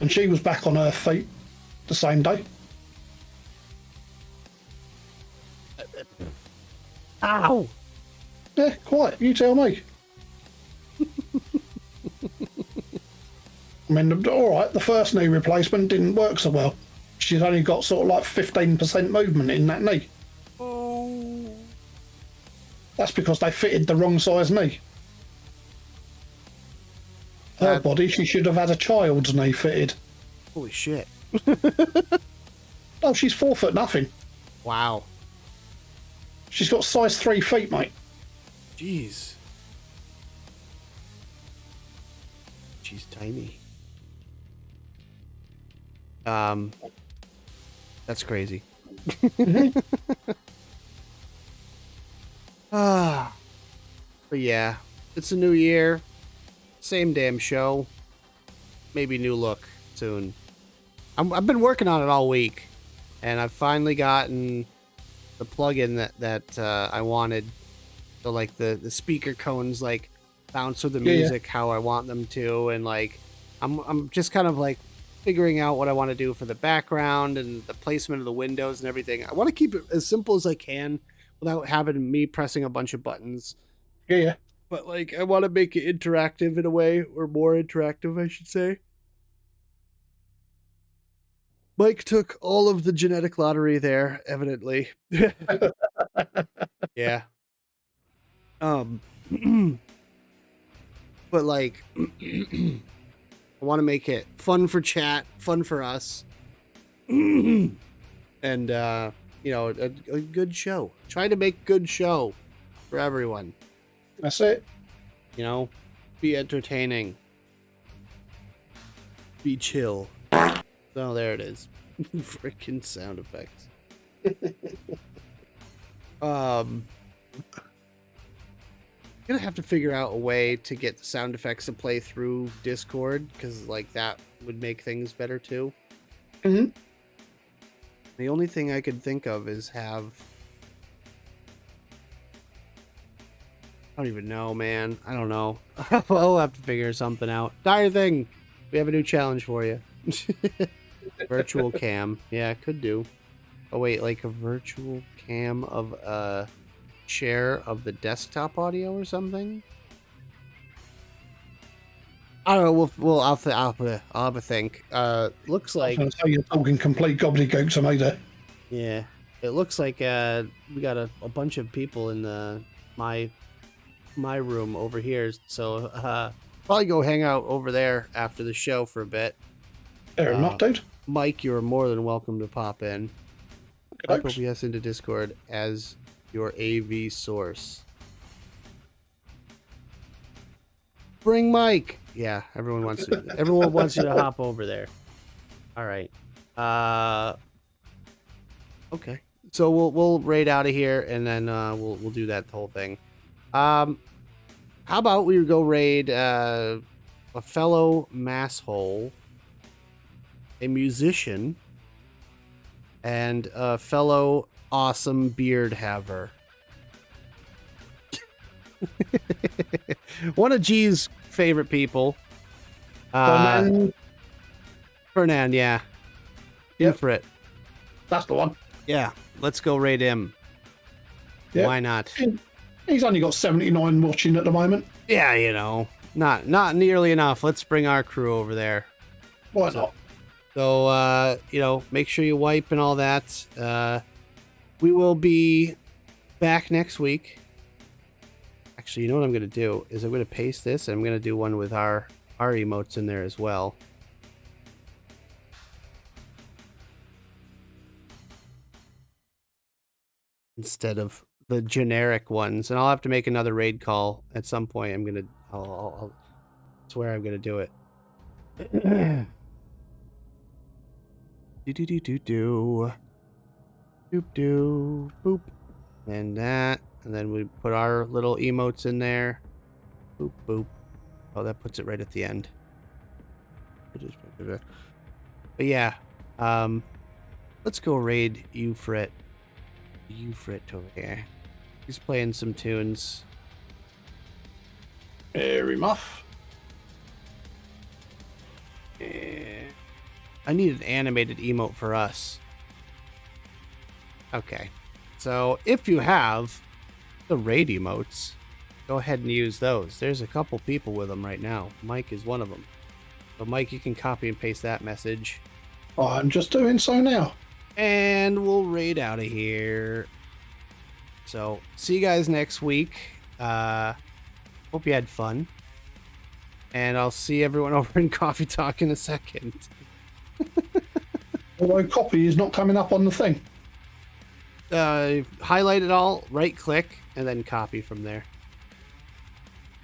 and she was back on her feet the same day. Ow! Yeah, quite. You tell me. I mean, all right, the first knee replacement didn't work so well. She's only got sort of like 15% movement in that knee. Oh. That's because they fitted the wrong size knee. Her body, she should have had a child's knee fitted. Holy shit. Oh, she's 4 foot nothing. Wow. She's got size 3 feet, mate. Jeez. She's tiny. That's crazy. But yeah, it's a new year. Same damn show. Maybe new look soon. I've been working on it all week, and I've finally gotten the plugin that I wanted. So like the speaker cones like bounce with the music how I want them to, and like I'm just kind of like figuring out what I want to do for the background and the placement of the windows and everything. I want to keep it as simple as I can without having me pressing a bunch of buttons. Yeah. But like I want to make it interactive in a way, or more interactive, I should say. Mike took all of the genetic lottery there, evidently. Yeah. But like I want to make it fun for chat, fun for us. And you know, a good show. Try to make good show for everyone. That's it. You know, be entertaining. Be chill. Oh, there it is. Freaking sound effects. Gonna have to figure out a way to get the sound effects to play through Discord, because like that would make things better too. Mm-hmm. The only thing I could think of is have... I don't even know, man. I don't know. I'll have to figure something out. Dire Thing, we have a new challenge for you. Virtual cam. Yeah, could do. Oh wait, like a virtual cam of a share of the desktop audio or something? I don't know. I'll have a think. Looks like... So you're talking complete gobbledygook to me there. Yeah, it looks like we got a bunch of people in my room over here. So Probably go hang out over there after the show for a bit. Fair enough, dude. Mike, you are more than welcome to pop in. Good Type OBS into Discord as your AV source. Bring Mike. Yeah, everyone wants you to hop over there. All right. Okay. So we'll raid out of here, and then we'll do that whole thing. How about we go raid a fellow masshole, a musician, and a fellow awesome beard haver. One of G's favorite people. Fernand, yeah. Yep. Infrit. That's the one. Yeah, let's go raid him. Yep. Why not? He's only got 79 watching at the moment. Yeah, you know, not nearly enough. Let's bring our crew over there. Why not? So, you know, make sure you wipe and all that. We will be back next week. Actually, you know what I'm going to do is I'm going to paste this, and I'm going to do one with our emotes in there as well. Instead of the generic ones, and I'll have to make another raid call at some point. I'll swear I'm gonna do it. do doop doo boop, and that, and then we put our little emotes in there. Boop boop. Oh, that puts it right at the end. But yeah, let's go raid Ufrit. Ufrit over here. He's playing some tunes. Very muff. Yeah. I need an animated emote for us. Okay. So if you have the raid emotes, go ahead and use those. There's a couple people with them right now. Mike is one of them. So Mike, you can copy and paste that message. I'm just doing so now. And we'll raid out of here. So, see you guys next week. Hope you had fun. And I'll see everyone over in Coffee Talk in a second. Although copy is not coming up on the thing. Highlight it all, right click, and then copy from there.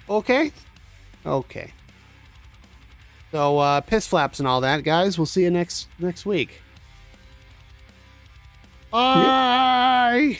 Okay? Okay. So, piss flaps and all that, guys. We'll see you next week. Bye! Yep.